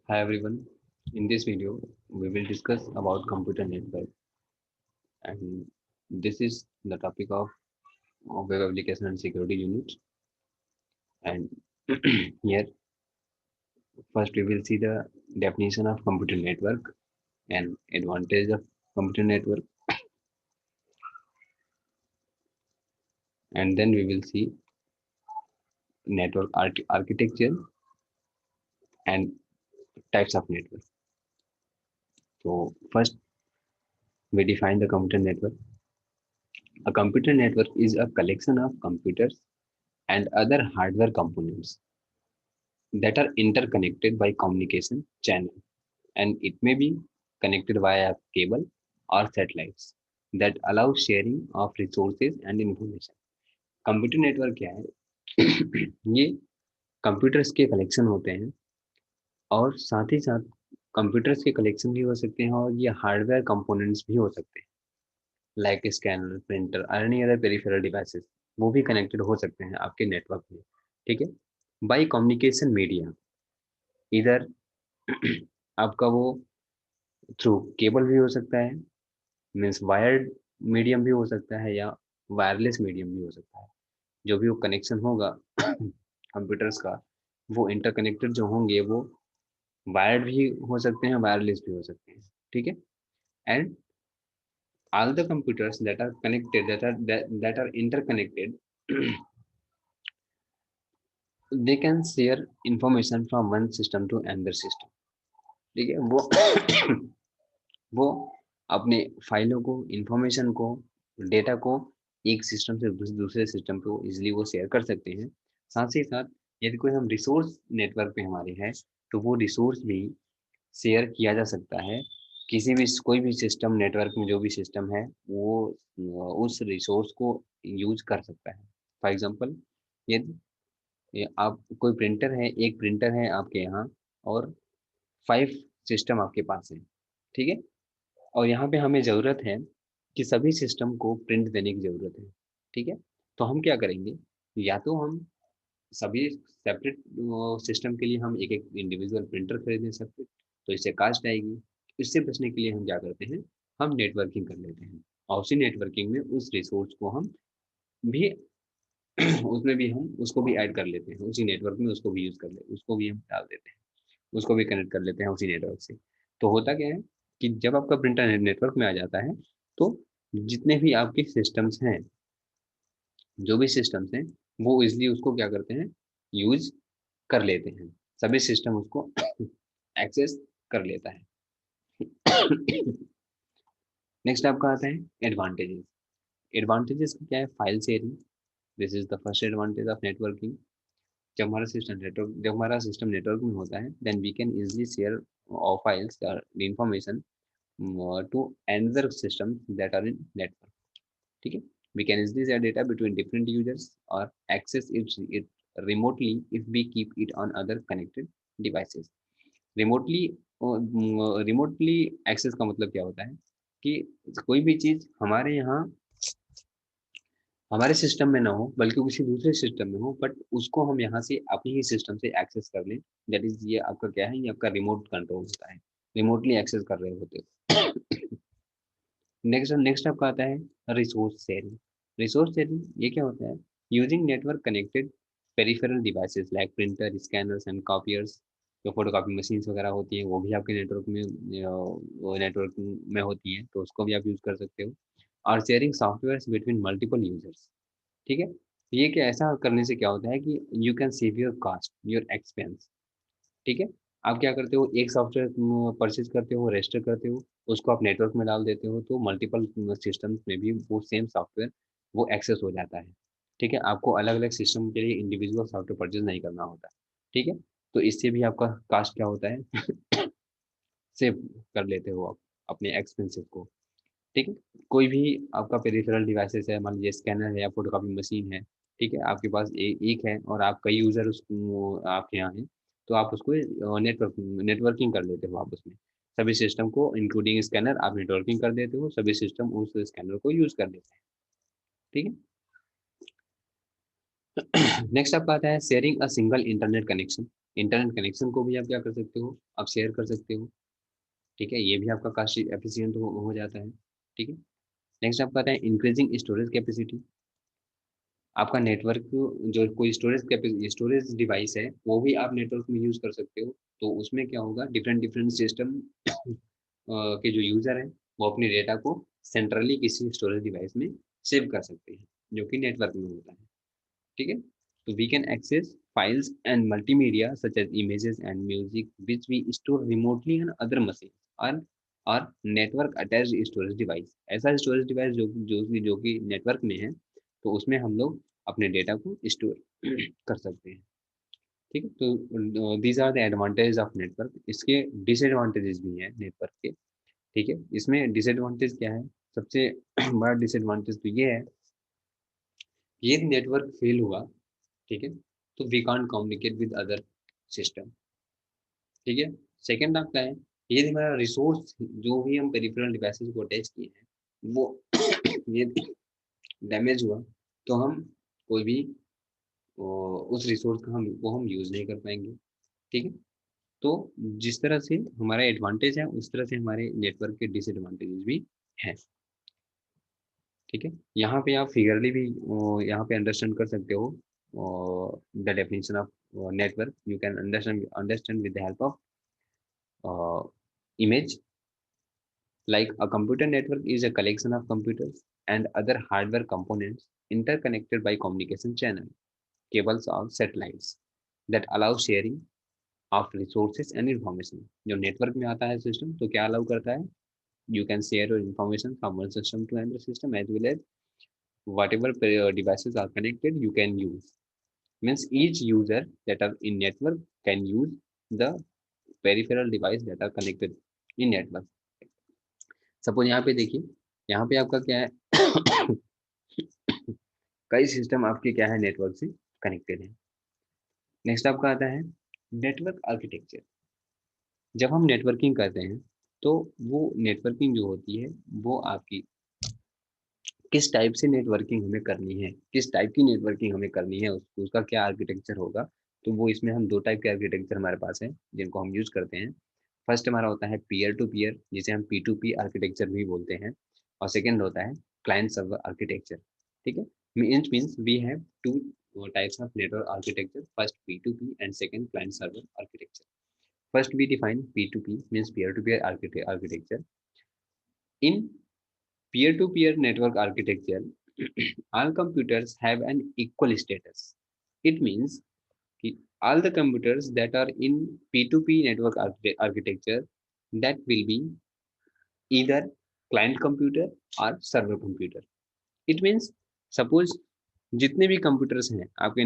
Hi everyone. In this video, we will discuss about computer network, and this is the topic of web application and security units. And here, first we will see the definition of computer network and advantage of computer network, and then we will see network architecture and types of network. So first, we define the computer network. A computer network is a collection of computers and other hardware components that are interconnected by communication channel, and it may be connected via cable or satellites that allow sharing of resources and information. Computer network क्या है? ये computers के collection होते हैं, और साथ ही साथ computers के कलेक्शन भी हो सकते हैं, और ये हार्डवेयर कंपोनेंट्स भी हो सकते हैं, लाइक स्कैनर, प्रिंटर और एनी अदर पेरिफेरल डिवाइसेस। वो भी कनेक्टेड हो सकते हैं आपके नेटवर्क में। ठीक है। बाई कम्युनिकेशन मीडिया, इधर आपका वो थ्रू केबल भी हो सकता है, मीन्स वायर्ड मीडियम भी हो सकता है, या वायरलेस मीडियम भी हो सकता है। जो भी वो कनेक्शन होगा कंप्यूटर्स का, वो इंटरकनेक्टेड जो होंगे वो वायर्ड भी हो सकते हैं, वायरलेस भी हो सकते हैं। ठीक है। And all the computers that are connected, that are interconnected, they can share information from one system to another system. ठीक है। वो अपने फाइलों को, इंफॉर्मेशन को, डेटा को एक सिस्टम से दूसरे सिस्टम पे इजिली वो शेयर कर सकते हैं। साथ ही साथ यदि कोई हम रिसोर्स नेटवर्क पे हमारे हैं, तो वो रिसोर्स भी शेयर किया जा सकता है। किसी भी कोई भी सिस्टम नेटवर्क में जो भी सिस्टम है, वो उस रिसोर्स को यूज कर सकता है। फॉर एग्जांपल, यदि आप कोई प्रिंटर है, एक प्रिंटर है आपके यहाँ, और 5 सिस्टम आपके पास है। ठीक है। और यहाँ पे हमें ज़रूरत है कि सभी सिस्टम को प्रिंट देने की ज़रूरत है। ठीक है। तो हम क्या करेंगे, या तो हम सभी सेपरेट सिस्टम के लिए हम एक एक इंडिविजुअल प्रिंटर खरीदें सेपरेट, तो इससे कास्ट आएगी। इससे बचने के लिए हम क्या करते हैं, हम नेटवर्किंग कर लेते हैं, और उसी नेटवर्किंग में उस रिसोर्स को हम भी उसमें भी हम उसको भी ऐड कर लेते हैं, उसी नेटवर्क में उसको भी यूज़ कर ले, उसको भी हम डाल देते हैं, उसको भी कनेक्ट कर लेते हैं उसी नेटवर्क से। तो होता क्या है कि जब आपका प्रिंटर नेटवर्क में आ जाता है, तो जितने भी आपके सिस्टम्स हैं, जो भी सिस्टम्स हैं, वो इजिली उसको क्या करते हैं, यूज कर लेते हैं। सभी सिस्टम उसको एक्सेस कर लेता है। नेक्स्ट आपका आता है एडवांटेजेस। एडवांटेजेस क्या है? File sharing, this is the first advantage of networking. जब हमारा सिस्टम नेटवर्क में होता है, then we can easily share और files information to another system that are in network. ठीक है। We can easily share data between different users or access it remotely if we keep it on other connected devices. Remotely remotely access का मतलब क्या होता है कि कोई भी चीज हमारे यहाँ, हमारे सिस्टम में ना हो, बल्कि किसी दूसरे सिस्टम में हो, बट उसको हम यहाँ से अपने ही सिस्टम से एक्सेस कर लें। दैट इज, ये आपका क्या है, ये आपका रिमोट कंट्रोल होता है, रिमोटली एक्सेस कर रहे होते हो। नेक्स्ट नेक्स्ट आपका आता है रिसोर्स शेयरिंग। रिसोर्स शेयरिंग ये क्या होता है? Using network connected peripheral devices like printer, scanners and copiers. जो फोटोकॉपी मशीन्स वगैरह होती हैं, वो भी आपके नेटवर्क में होती हैं, तो उसको भी आप यूज कर सकते हो। और sharing software between multiple users. ठीक है। तो ये क्या, ऐसा करने से क्या होता है कि you can save your cost, your expense. ठीक है। आप क्या करते हो, एक सॉफ्टवेयर परचेज करते हो, रजिस्टर करते हो, उसको आप नेटवर्क में डाल देते हो, तो मल्टीपल सिस्टम्स में भी वो सेम सॉफ्टवेयर वो एक्सेस हो जाता है। ठीक है। आपको अलग अलग सिस्टम के लिए इंडिविजुअल सॉफ्टवेयर परचेज नहीं करना होता। ठीक है। तो इससे भी आपका कास्ट क्या होता है, सेव कर लेते हो आप अपने एक्सपेंसेस को। ठीक है। कोई भी आपका पेरिफेरल डिवाइसेस है, मान लीजिए स्कैनर है या फोटोकॉपी मशीन है, ठीक है, आपके पास एक है और आप कई यूजर उस आपके यहाँ हैं, तो आप उसको नेटवर्किंग कर लेते हो आप उसमें। सभी सिस्टम को इंक्लूडिंग स्कैनर आप नेटवर्किंग कर देते हो, सभी सिस्टम उस स्कैनर को यूज कर लेते हैं। ठीक है। नेक्स्ट आपका आता है sharing a single internet connection. Internet connection को भी आप क्या कर सकते हो, आप शेयर कर सकते हो। ठीक है, ये भी आपका काफी एफिशिएंट हो जाता है। ठीक है, नेक्स्ट आपका आता है इंक्रीजिंग स्टोरेज कैपेसिटी। आपका नेटवर्क जो कोई स्टोरेज डिवाइस है वो भी आप नेटवर्क में यूज कर सकते हो। तो उसमें क्या होगा, डिफरेंट डिफरेंट सिस्टम के जो यूजर हैं वो अपने डेटा को सेंट्रली किसी स्टोरेज डिवाइस में सेव कर सकते हैं, जो कि नेटवर्क में होता है। ठीक है, तो we can access files and multimedia such as images and music which we store remotely on other machine और नेटवर्क अटैच्ड स्टोरेज डिवाइस। ऐसा स्टोरेज डिवाइस जो कि नेटवर्क में है, तो उसमें हम लोग अपने डेटा को स्टोर कर सकते हैं। ठीक है, तो these are the advantage of network. इसके डिसएडवांटेजेस भी हैं नेटवर्क के। ठीक है, इसमें डिसएडवांटेज क्या है, सबसे बड़ा डिसएडवांटेज तो ये है, ये नेटवर्क फेल हुआ, ठीक है, तो we can't communicate with other system. ठीक है, सेकंड आपका है, यदि हमारा रिसोर्स जो भी हम पेरिफेरल डिवाइसेस को अटैच किए हैं वो यदि डैमेज हुआ, तो हम कोई भी उस रिसोर्स का हम यूज नहीं कर पाएंगे। ठीक है, तो जिस तरह से हमारा एडवांटेज है उस तरह से हमारे नेटवर्क के डिसएडवांटेजेस भी हैं। ठीक है, यहाँ पे आप फिगरली भी यहाँ पे अंडरस्टैंड कर सकते हो the definition of network. You can understand with the help of image. Like a computer network is a collection of computers and other hardware components interconnected by communication channel, cables or satellites that allow sharing of resources and information. जो network में आता है system, तो क्या allow करता है? You can share your information from one system to another system, as well as whatever devices are connected you can use. Means each user that are in network can use the peripheral device that are connected in network. Suppose यहाँ पे देखिए, यहाँ पे आपका क्या है कई system आपके क्या है नेटवर्क से कनेक्टेड है। नेक्स्ट आपका आता है नेटवर्क आर्किटेक्चर। जब हम नेटवर्किंग करते हैं तो वो नेटवर्किंग जो होती है वो आपकी किस टाइप से नेटवर्किंग हमें करनी है, किस टाइप की नेटवर्किंग हमें करनी है, उसका क्या आर्किटेक्चर होगा। तो वो इसमें हम दो टाइप के आर्किटेक्चर हमारे पास है जिनको हम यूज करते हैं। फर्स्ट हमारा होता है पीयर टू पीयर, जिसे हम P2P आर्किटेक्चर भी बोलते हैं, और सेकेंड होता है क्लाइंट सर्वर आर्किटेक्चर। ठीक है, means we have two types of network architecture, first P2P and second client server architecture. First we define P2P means peer to peer architecture. In peer to peer network architecture, all computers have an equal status. It means all the computers that are in P2P network architecture, that will be either client computer or server computer. It means suppose जितने भी computers हैं आपके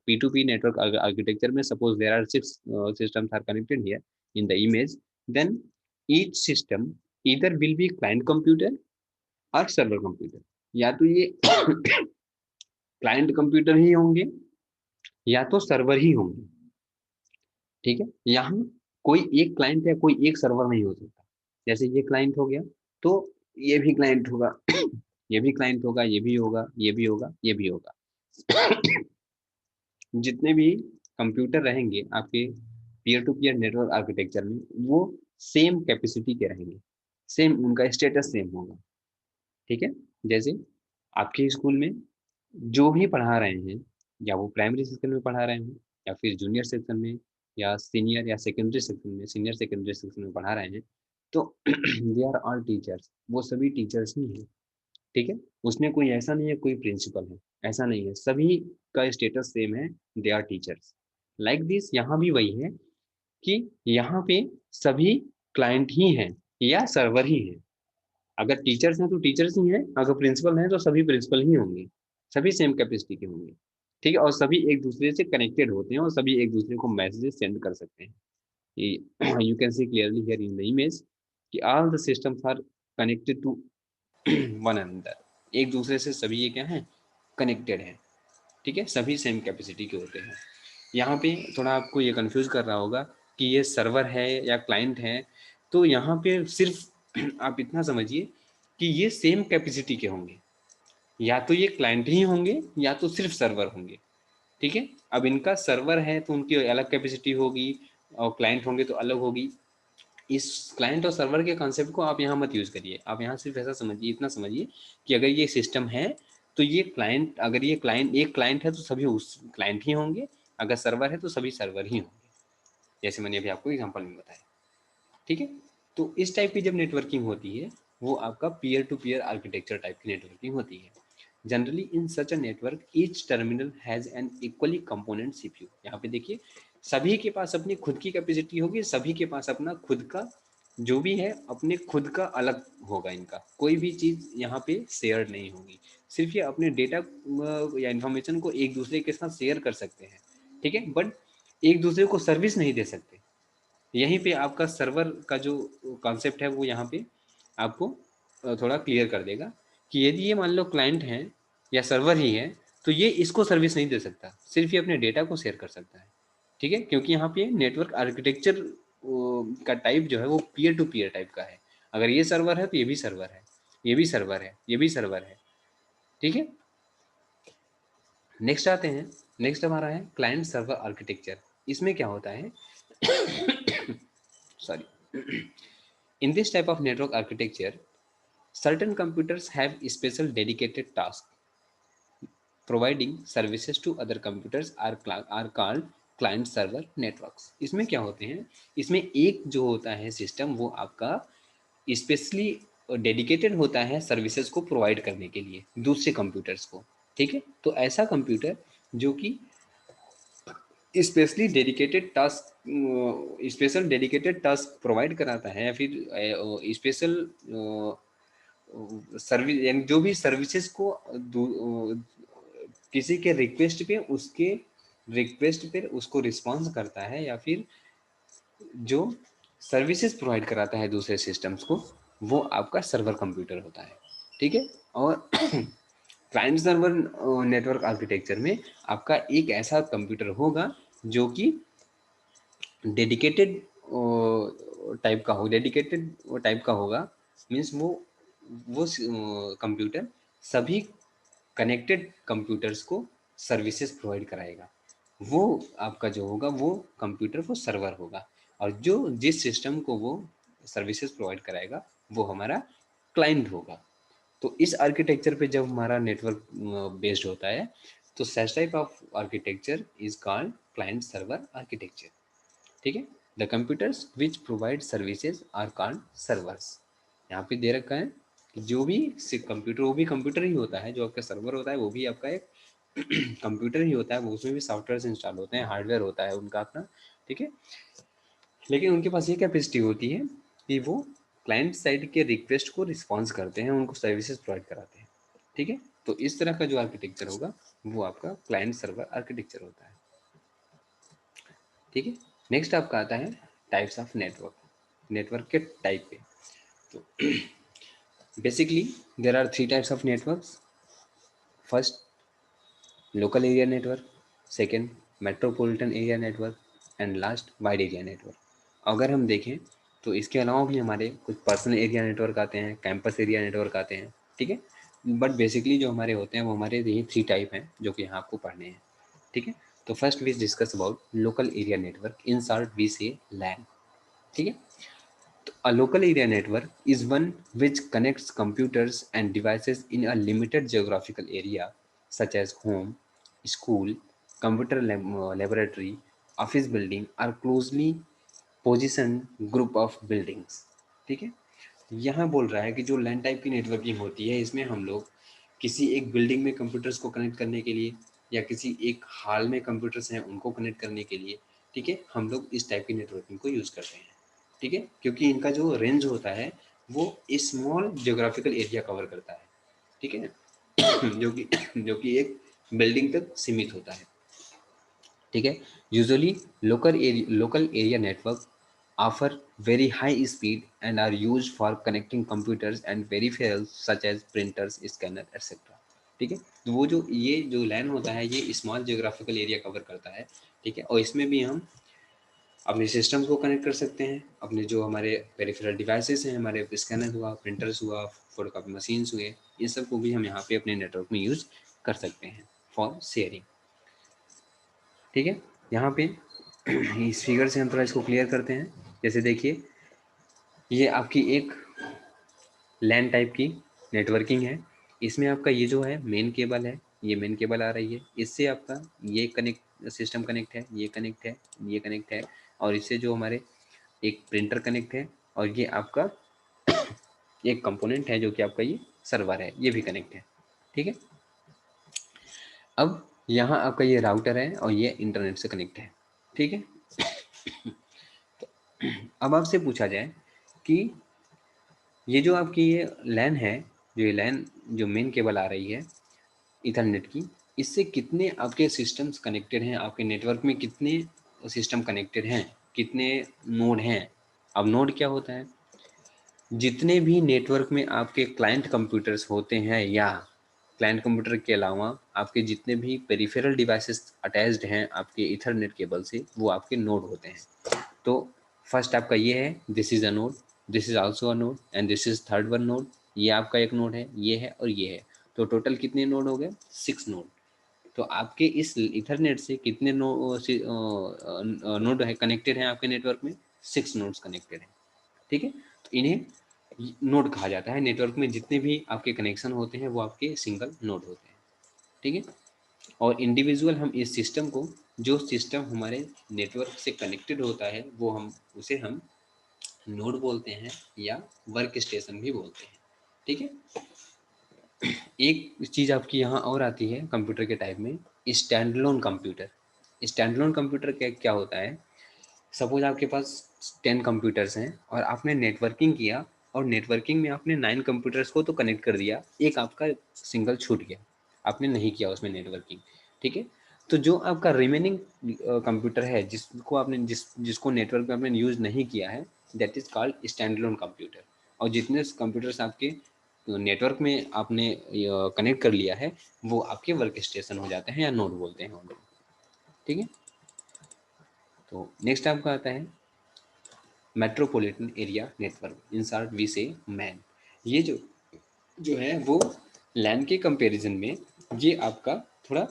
P2P network architecture में, suppose there are 6 systems are connected here in the image, then each system either will be client computer और server computer. या तो ये client computer ही होंगे या तो सर्वर ही होंगे। ठीक है, यहाँ कोई एक क्लाइंट या कोई एक सर्वर नहीं हो सकता। जैसे ये क्लाइंट हो गया तो ये भी क्लाइंट होगा ये भी क्लाइंट होगा, ये भी होगा, ये भी होगा, ये भी होगा। जितने भी कंप्यूटर रहेंगे आपके peer to peer network architecture में वो सेम कैपेसिटी के रहेंगे, सेम उनका स्टेटस सेम होगा। ठीक है, जैसे आपके स्कूल में जो भी पढ़ा रहे हैं, या वो प्राइमरी सेक्शन में पढ़ा रहे हैं या फिर जूनियर सेक्शन में या सीनियर या सेकेंडरी सेक्शन में, सीनियर सेकेंडरी सेक्शन में पढ़ा रहे हैं, तो दे आर ऑल टीचर्स, वो सभी टीचर्स ही हैं। ठीक है, उसमें कोई ऐसा नहीं है कोई प्रिंसिपल है, ऐसा नहीं है, सभी का स्टेटस सेम है, they are teachers. Like this यहाँ भी वही है कि यहाँ पे सभी क्लाइंट ही हैं या सर्वर ही हैं। अगर टीचर्स हैं तो टीचर्स ही हैं, अगर प्रिंसिपल हैं तो सभी प्रिंसिपल ही होंगे, सभी सेम कैपेसिटी के होंगे। ठीक है, और सभी एक दूसरे से कनेक्टेड होते हैं और सभी एक दूसरे को मैसेजेस सेंड कर सकते हैं। You can see clearly here in the image कि all the systems are connected to one another. एक दूसरे से सभी ये क्या है, कनेक्टेड है। ठीक है, सभी सेम कैपेसिटी के होते हैं। यहाँ पे थोड़ा आपको ये कंफ्यूज कर रहा होगा कि ये सर्वर है या क्लाइंट है, तो यहाँ पे सिर्फ आप इतना समझिए कि ये सेम कैपेसिटी के होंगे, या तो ये क्लाइंट ही होंगे या तो सिर्फ सर्वर होंगे। ठीक है। अब इनका सर्वर है तो उनकी अलग कैपेसिटी होगी और क्लाइंट होंगे तो अलग होगी। इस क्लाइंट और सर्वर के कॉन्सेप्ट को आप यहाँ मत यूज़ करिए, आप यहाँ सिर्फ ऐसा समझिए, इतना समझिए कि अगर ये सिस्टम है तो ये क्लाइंट, अगर ये क्लाइंट एक क्लाइंट है तो सभी उस क्लाइंट ही होंगे, अगर सर्वर है तो सभी सर्वर ही होंगे, जैसे मैंने अभी आपको एग्जाम्पल में बताया। ठीक है। तो इस टाइप की जब नेटवर्किंग होती है वो आपका peer to peer architecture type की नेटवर्किंग होती है। Generally in such a network each terminal has an equally component CPU. यहाँ पे देखिए सभी के पास अपनी खुद की कैपेसिटी होगी, सभी के पास अपना खुद का जो भी है अपने खुद का अलग होगा, इनका कोई भी चीज़ यहाँ पे शेयर नहीं होगी। सिर्फ ये अपने डेटा या इन्फॉर्मेशन को एक दूसरे के साथ शेयर कर सकते हैं, ठीक है, बट एक दूसरे को सर्विस नहीं दे सकते। यहीं पे आपका सर्वर का जो कॉन्सेप्ट है वो यहाँ पे आपको थोड़ा क्लियर कर देगा कि यदि ये मान लो क्लाइंट है या सर्वर ही है तो ये इसको सर्विस नहीं दे सकता, सिर्फ ये अपने डेटा को शेयर कर सकता है। ठीक है, क्योंकि यहाँ पे नेटवर्क आर्किटेक्चर का टाइप जो है वो पीयर टू पीयर टाइप का है। अगर ये सर्वर है तो ये भी सर्वर है, ये भी सर्वर है, ये भी सर्वर है। ठीक है। नेक्स्ट आते हैं, नेक्स्ट हमारा है क्लाइंट सर्वर आर्किटेक्चर। इसमें क्या होता है sorry in this type of network architecture, certain computers have special dedicated tasks. Providing services to other computers are called client server networks. इसमें क्या होते हैं, इसमें एक जो होता है सिस्टम वो आपका स्पेशली डेडिकेटेड होता है सर्विसेज को प्रोवाइड करने के लिए दूसरे कंप्यूटर्स को। ठीक है, तो ऐसा कंप्यूटर जो कि स्पेशल डेडिकेटेड टास्क प्रोवाइड कराता है या फिर स्पेशल सर्विस, यानी जो भी सर्विसेज को किसी के रिक्वेस्ट पे उसको रिस्पॉन्स करता है या फिर जो सर्विसेज प्रोवाइड कराता है दूसरे सिस्टम्स को, वो आपका सर्वर कंप्यूटर होता है। ठीक है। और क्लाइंट सर्वर नेटवर्क आर्किटेक्चर में आपका एक ऐसा कंप्यूटर होगा जो कि डेडिकेटेड टाइप का हो, डेडिकेटेड टाइप का होगा। मीन्स वो कंप्यूटर सभी कनेक्टेड कंप्यूटर्स को सर्विसेज प्रोवाइड कराएगा। वो आपका जो होगा वो कंप्यूटर वो सर्वर होगा, और जो जिस सिस्टम को वो सर्विसेज प्रोवाइड कराएगा वो हमारा क्लाइंट होगा। तो इस आर्किटेक्चर पे जब हमारा नेटवर्क बेस्ड होता है तो such type of architecture is called client server architecture. ठीक है। The computers which provide services are called servers. यहाँ पे दे रखा है कि जो भी कंप्यूटर, वो भी कंप्यूटर ही होता है, जो आपका सर्वर होता है वो भी आपका एक कंप्यूटर ही होता है, वो उसमें भी सॉफ्टवेयर इंस्टॉल होते हैं, हार्डवेयर होता है उनका अपना। ठीक है। लेकिन उनके पास ये कैपेसिटी होती है कि वो क्लाइंट साइड के रिक्वेस्ट को रिस्पॉन्स करते हैं, उनको सर्विसेज प्रोवाइड कराते हैं। ठीक है। तो इस तरह का जो आर्किटेक्चर होगा वो आपका क्लाइंट सर्वर आर्किटेक्चर होता है। ठीक है। नेक्स्ट आपका आता है टाइप्स ऑफ नेटवर्क, नेटवर्क के टाइप पे। तो basically there are 3 types of networks. First local area network, second metropolitan area network, and last wide area network. अगर हम देखें तो इसके अलावा भी हमारे कुछ पर्सनल एरिया नेटवर्क आते हैं, कैंपस एरिया नेटवर्क आते हैं। ठीक है। बट बेसिकली जो हमारे होते हैं वो हमारे यही 3 टाइप हैं जो कि यहाँ आपको पढ़ने हैं। ठीक है। तो first we discuss about local area network, in short we say LAN. ठीक है। A local area network is one which connects computers and devices in a limited geographical area, such as home, school, laboratory, office building, or closely positioned group of buildings. ठीक है। यहाँ बोल रहा है कि जो लैन टाइप की नेटवर्किंग होती है इसमें हम लोग किसी एक बिल्डिंग में कंप्यूटर्स को कनेक्ट करने के लिए या किसी एक हॉल में कंप्यूटर्स हैं उनको कनेक्ट करने के लिए, ठीक है, हम लोग इस टाइप की नेटवर्किंग को यूज़ करते हैं। ठीक है, क्योंकि इनका जो रेंज होता है वो स्मॉल जियोग्राफिकल एरिया कवर करता है। ठीक है। जो कि एक बिल्डिंग तक सीमित होता है। ठीक है। Usually local area network offer very high speed and are used for connecting computers and peripherals such as printers, scanner, etc. ठीक है। तो वो जो ये जो लैन होता है ये स्मॉल जियोग्राफिकल एरिया कवर करता है। ठीक है। और इसमें भी हम अपने सिस्टम को कनेक्ट कर सकते हैं, अपने जो हमारे पेरिफेरल डिवाइसेस हैं, हमारे स्कैनर हुआ, प्रिंटर्स हुआ, फोटोकॉपी मशीन्स हुए, इन सब को भी हम यहाँ पे अपने नेटवर्क में यूज़ कर सकते हैं फॉर शेयरिंग। ठीक है, यहाँ पे इस फिगर से हम थोड़ा इसको क्लियर करते हैं। जैसे देखिए, ये आपकी एक लैन टाइप की नेटवर्किंग है। इसमें आपका ये जो है मेन केबल है, ये मेन केबल आ रही है, इससे आपका ये कनेक्ट सिस्टम कनेक्ट है, ये कनेक्ट है, ये कनेक्ट है, और इससे जो हमारे एक प्रिंटर कनेक्ट है, और ये आपका एक कंपोनेंट है जो कि आपका ये सर्वर है, ये भी कनेक्ट है। ठीक है, अब यहाँ आपका ये राउटर है और ये इंटरनेट से कनेक्ट है। ठीक है, अब आपसे पूछा जाए कि ये जो आपकी ये लैन है, जो ये लैन जो मेन केबल आ रही है इथरनेट की, इससे कितने आपके सिस्टम्स कनेक्टेड हैं, आपके नेटवर्क में कितने सिस्टम कनेक्टेड हैं, कितने नोड हैं। अब नोड क्या होता है, जितने भी नेटवर्क में आपके क्लाइंट कंप्यूटर्स होते हैं या क्लाइंट कंप्यूटर के अलावा आपके जितने भी पेरिफेरल डिवाइसेस अटैच्ड हैं आपके इथरनेट केबल से, वो आपके नोड होते हैं। तो फर्स्ट आपका ये है, this is a node, this is also a node, and this is third one node. ये आपका एक नोड है, ये है और ये है। तो टोटल कितने नोड हो गए, 6 नोड। तो आपके इस इथरनेट से कितने नोड है कनेक्टेड हैं आपके नेटवर्क में, 6 नोड्स कनेक्टेड हैं। ठीक है, तो इन्हें नोड कहा जाता है। नेटवर्क में जितने भी आपके कनेक्शन होते हैं वो आपके सिंगल नोड होते हैं। ठीक है, और इंडिविजुअल हम इस सिस्टम को, जो सिस्टम हमारे नेटवर्क से कनेक्टेड होता है वो हम उसे हम नोड बोलते हैं या वर्क स्टेशन भी बोलते हैं। ठीक है, एक चीज़ आपकी यहाँ और आती है कंप्यूटर के टाइप में, स्टैंडलोन कंप्यूटर। स्टैंडलोन कंप्यूटर क्या क्या होता है, सपोज आपके पास 10 कंप्यूटर्स हैं और आपने नेटवर्किंग किया, और नेटवर्किंग में आपने 9 कंप्यूटर्स को तो कनेक्ट कर दिया, एक आपका सिंगल छूट गया, आपने नहीं किया उसमें नेटवर्किंग। ठीक है, तो जो आपका रिमेनिंग कंप्यूटर है जिसको आपने जिसको नेटवर्क में आपने यूज़ नहीं किया है, that is called standalone computer. और जितने कंप्यूटर्स आपके नेटवर्क में आपने कनेक्ट कर लिया है वो आपके वर्क स्टेशन हो जाते हैं या नोड बोलते हैं उनको। ठीक है, तो नेक्स्ट आपका आता है metropolitan area network, in short we say MAN. ये जो जो है वो लैन के कंपैरिजन में ये आपका थोड़ा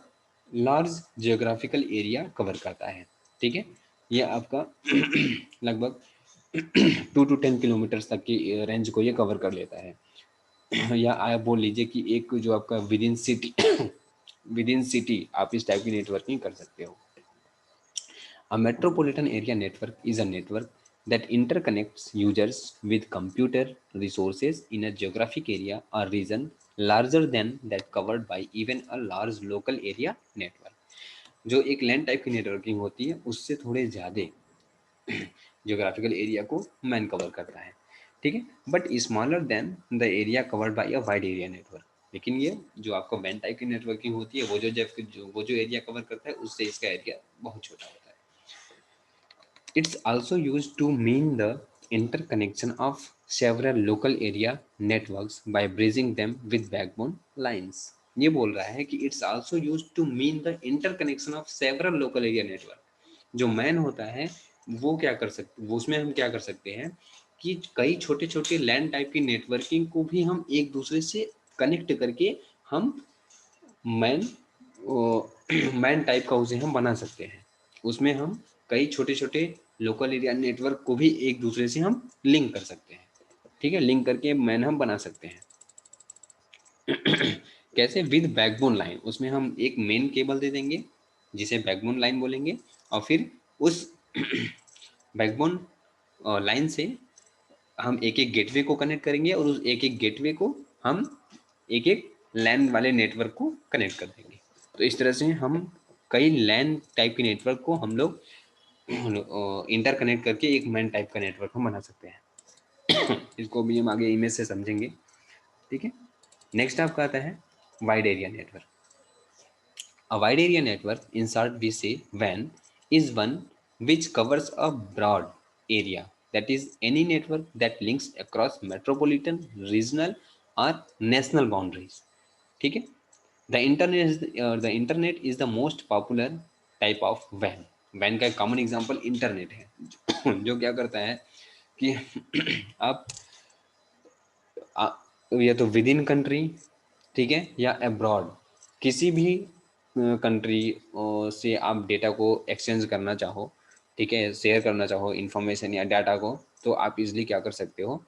लार्ज जियोग्राफिकल एरिया कवर करता है। ठीक है, ये आपका लगभग 2 to 10 किलोमीटर्स तक की रेंज को ये कवर कर लेता है। या आप बोल लीजिए कि एक जो आपका विद इन सिटी आप इस टाइप की नेटवर्किंग कर सकते हो। A metropolitan area network is a network that interconnects users with computer resources in a geographic area or region larger than that covered by even a large local area network. जो एक land type की networking होती है उससे थोड़े ज़्यादा geographical area को man cover करता है। ठीक है, but smaller than the area covered by a wide area network. लेकिन ये जो आपको वैन टाइप की नेटवर्किंग होती है वो जो एरिया कवर करता है उससे इसका एरिया बहुत छोटा होता है। It's also used to mean the interconnection of several local area networks by bridging them with backbone lines. ये बोल रहा है कि it's also used to mean the interconnection of several local area network. जो मैन होता है वो क्या कर सकते, वो उसमें हम क्या कर सकते हैं कि कई छोटे छोटे लैंड टाइप की नेटवर्किंग को भी हम एक दूसरे से कनेक्ट करके हम मैन मैन टाइप का उसे हम बना सकते हैं। उसमें हम कई छोटे छोटे लोकल एरिया नेटवर्क को भी एक दूसरे से हम लिंक कर सकते हैं। ठीक है, लिंक करके मैन हम बना सकते हैं। कैसे, विद बैकबोन लाइन, उसमें हम एक मेन केबल दे देंगे जिसे बैकबोन लाइन बोलेंगे, और फिर उस बैकबोन लाइन से हम एक एक गेटवे को कनेक्ट करेंगे और उस एक एक गेटवे को हम एक एक लैन वाले नेटवर्क को कनेक्ट कर देंगे। तो इस तरह से हम कई लैन टाइप के नेटवर्क को हम लोग इंटरकनेक्ट करके एक मैन टाइप का नेटवर्क हम बना सकते हैं। इसको भी हम आगे इमेज से समझेंगे। ठीक है, नेक्स्ट आपका आता है wide area network. A wide area network, in short we say WAN, is one which covers a broad area. That is any network that links across metropolitan, regional or national boundaries. ठीक है, the internet is the most popular type of WAN. WAN का एक common example internet है जो क्या करता है कि आप या तो विद इन कंट्री, ठीक है, या अब्रॉड, किसी भी कंट्री से आप डेटा को एक्सचेंज करना चाहो, ठीक है, शेयर करना चाहो इन्फॉर्मेशन या डाटा को, तो आप इजीली क्या कर सकते हो,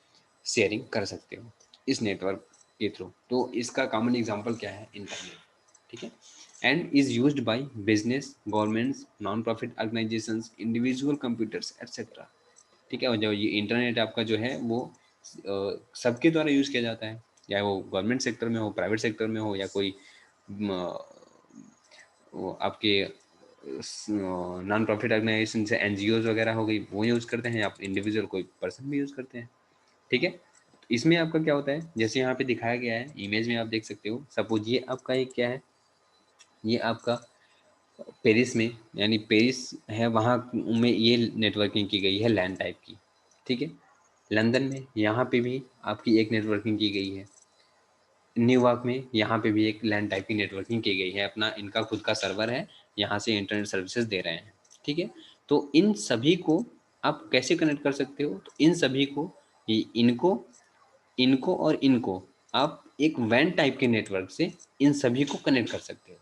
शेयरिंग कर सकते हो इस नेटवर्क के थ्रू। तो इसका कॉमन एग्जांपल क्या है, इंटरनेट, ठीक है, and is used by business, governments, non profit organisations, individual computers etcetera, ठीक है। और जो ये इंटरनेट आपका जो है वो सबके द्वारा यूज़ किया जाता है, या वो गवर्नमेंट सेक्टर में हो, प्राइवेट सेक्टर में हो, या कोई वो आपके नॉन प्रॉफिट ऑर्गेनाइजेशन से एनजीओज वगैरह हो गई, वो यूज़ करते हैं, आप इंडिविजुअल कोई पर्सन भी यूज़ करते हैं, ठीक है। तो इसमें आपका क्या होता है, जैसे यहाँ पे दिखाया गया है इमेज में आप देख सकते हो, सपोज ये आपका एक क्या है, ये आपका पेरिस में, यानी पेरिस है वहाँ में ये नेटवर्किंग की गई है लैन टाइप की, ठीक है। लंदन में यहाँ पे भी आपकी एक नेटवर्किंग की गई है, न्यूयॉर्क में यहाँ पे भी एक लैन टाइप की नेटवर्किंग की गई है, अपना इनका खुद का सर्वर है, यहाँ से इंटरनेट सर्विसेज दे रहे हैं, ठीक है। तो इन सभी को आप कैसे कनेक्ट कर सकते हो, तो इन सभी को, इनको इनको और इनको आप एक वैन टाइप के नेटवर्क से इन सभी को कनेक्ट कर सकते हो।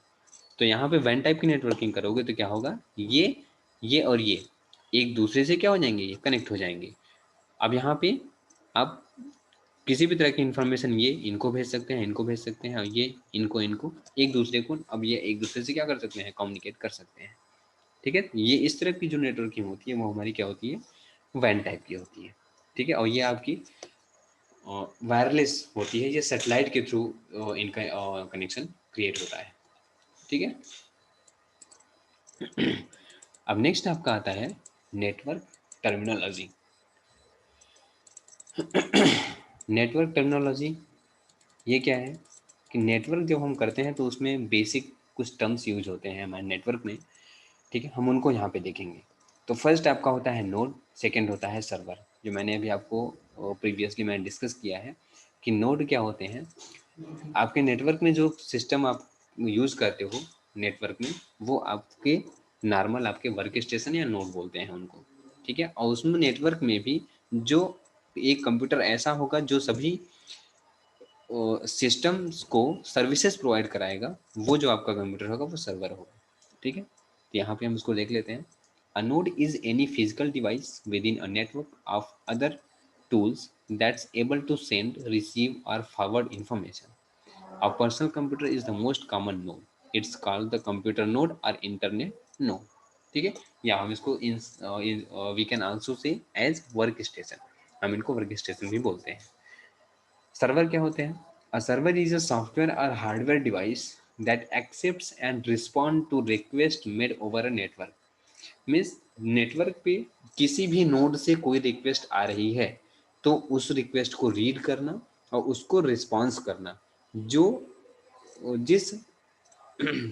तो यहाँ पे वैन टाइप की नेटवर्किंग करोगे तो क्या होगा, ये और ये एक दूसरे से क्या हो जाएंगे, ये कनेक्ट हो जाएंगे। अब यहाँ पे आप किसी भी तरह की इंफॉर्मेशन ये इनको भेज सकते हैं, इनको भेज सकते हैं, और ये इनको इनको एक दूसरे को, अब ये एक दूसरे से क्या कर सकते हैं, कम्युनिकेट कर सकते हैं, ठीक है। ये इस तरह की जो नेटवर्किंग होती है वो हमारी क्या होती है, वैन टाइप की होती है, ठीक है। और ये आपकी वायरलेस होती है, ये सैटेलाइट के थ्रू इनका कनेक्शन क्रिएट होता है, ठीक है। अब नेक्स्ट आपका आता है नेटवर्क टर्मिनोलॉजी। नेटवर्क टर्मिनोलॉजी ये क्या है कि नेटवर्क जब हम करते हैं तो उसमें बेसिक कुछ टर्म्स यूज होते हैं हमारे नेटवर्क में, ठीक है, हम उनको यहाँ पे देखेंगे। तो फर्स्ट आपका होता है नोड, सेकंड होता है सर्वर, जो मैंने अभी आपको प्रीवियसली मैंने डिस्कस किया है कि नोड क्या होते हैं। आपके नेटवर्क में जो सिस्टम आप यूज़ करते हो नेटवर्क में, वो आपके नॉर्मल आपके वर्क स्टेशन या नोड बोलते हैं उनको, ठीक है। और उसमें नेटवर्क में भी जो एक कंप्यूटर ऐसा होगा जो सभी सिस्टम्स को सर्विसेज प्रोवाइड कराएगा, वो जो आपका कंप्यूटर होगा वो सर्वर होगा, ठीक है। तो यहाँ पे हम इसको देख लेते हैं। A node is any physical device within a network of other tools that's able to send, receive और forward information. A personal computer is the most common node. It's called the computer node or internet node. ठीक है, या हम इसको we can also say as work station, हम इनको work station भी बोलते हैं। सर्वर क्या होते हैं, a server is a software और hardware device that accepts and respond to request made over a network. Means network पे किसी भी नोड से कोई रिक्वेस्ट आ रही है तो उस रिक्वेस्ट को रीड करना और उसको रिस्पॉन्स करना, जो जिस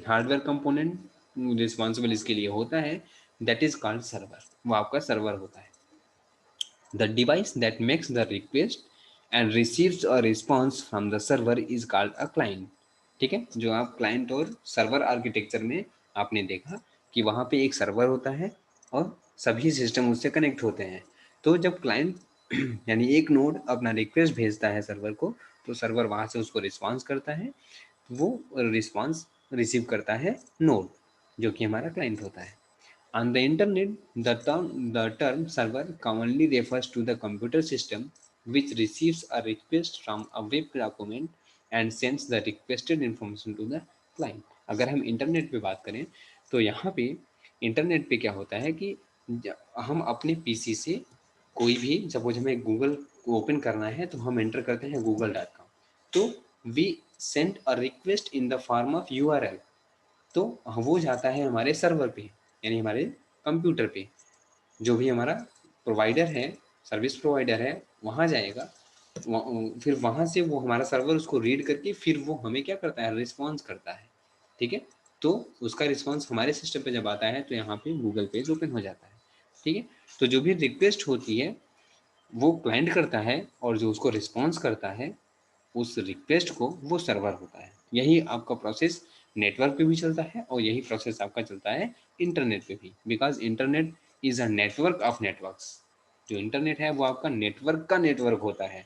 हार्डवेयर कंपोनेंट रिस्पॉन्सिबल इसके लिए होता है, दैट इज कॉल्ड सर्वर, वो आपका सर्वर होता है। The device that makes the request and receives a response from the server is called a client, ठीक है। जो आप क्लाइंट और सर्वर आर्किटेक्चर में आपने देखा कि वहाँ पे एक सर्वर होता है और सभी सिस्टम उससे कनेक्ट होते हैं। तो जब क्लाइंट यानी एक नोड अपना रिक्वेस्ट भेजता है सर्वर को, तो सर्वर वहाँ से उसको रिस्पॉन्स करता है, वो रिस्पॉन्स रिसीव करता है नोड, जो कि हमारा क्लाइंट होता है। On the internet, the term server commonly refers to the computer system which receives a request from a web document and sends the requested information to the client. अगर हम internet पे बात करें तो यहाँ पे इंटरनेट पे क्या होता है कि हम अपने पीसी से कोई भी, सपोज हमें गूगल ओपन करना है तो हम एंटर करते हैं google.com, तो we send a request in the form of URL, तो वो जाता है हमारे सर्वर पे, यानी हमारे कंप्यूटर पे, जो भी हमारा प्रोवाइडर है, सर्विस प्रोवाइडर है, वहाँ जाएगा। फिर वहाँ से वो हमारा सर्वर उसको रीड करके फिर वो हमें क्या करता है, रिस्पॉन्स करता है, ठीक है। तो उसका रिस्पॉन्स हमारे सिस्टम पे जब आता है तो यहाँ पे गूगल पेज ओपन हो जाता है, ठीक है। तो जो भी रिक्वेस्ट होती है वो क्लाइंट करता है और जो उसको रिस्पॉन्स करता है उस रिक्वेस्ट को, वो सर्वर होता है। यही आपका प्रोसेस नेटवर्क पे भी चलता है और यही प्रोसेस आपका चलता है इंटरनेट पे भी, because internet is a network of networks. जो इंटरनेट है वो आपका नेटवर्क का नेटवर्क होता है,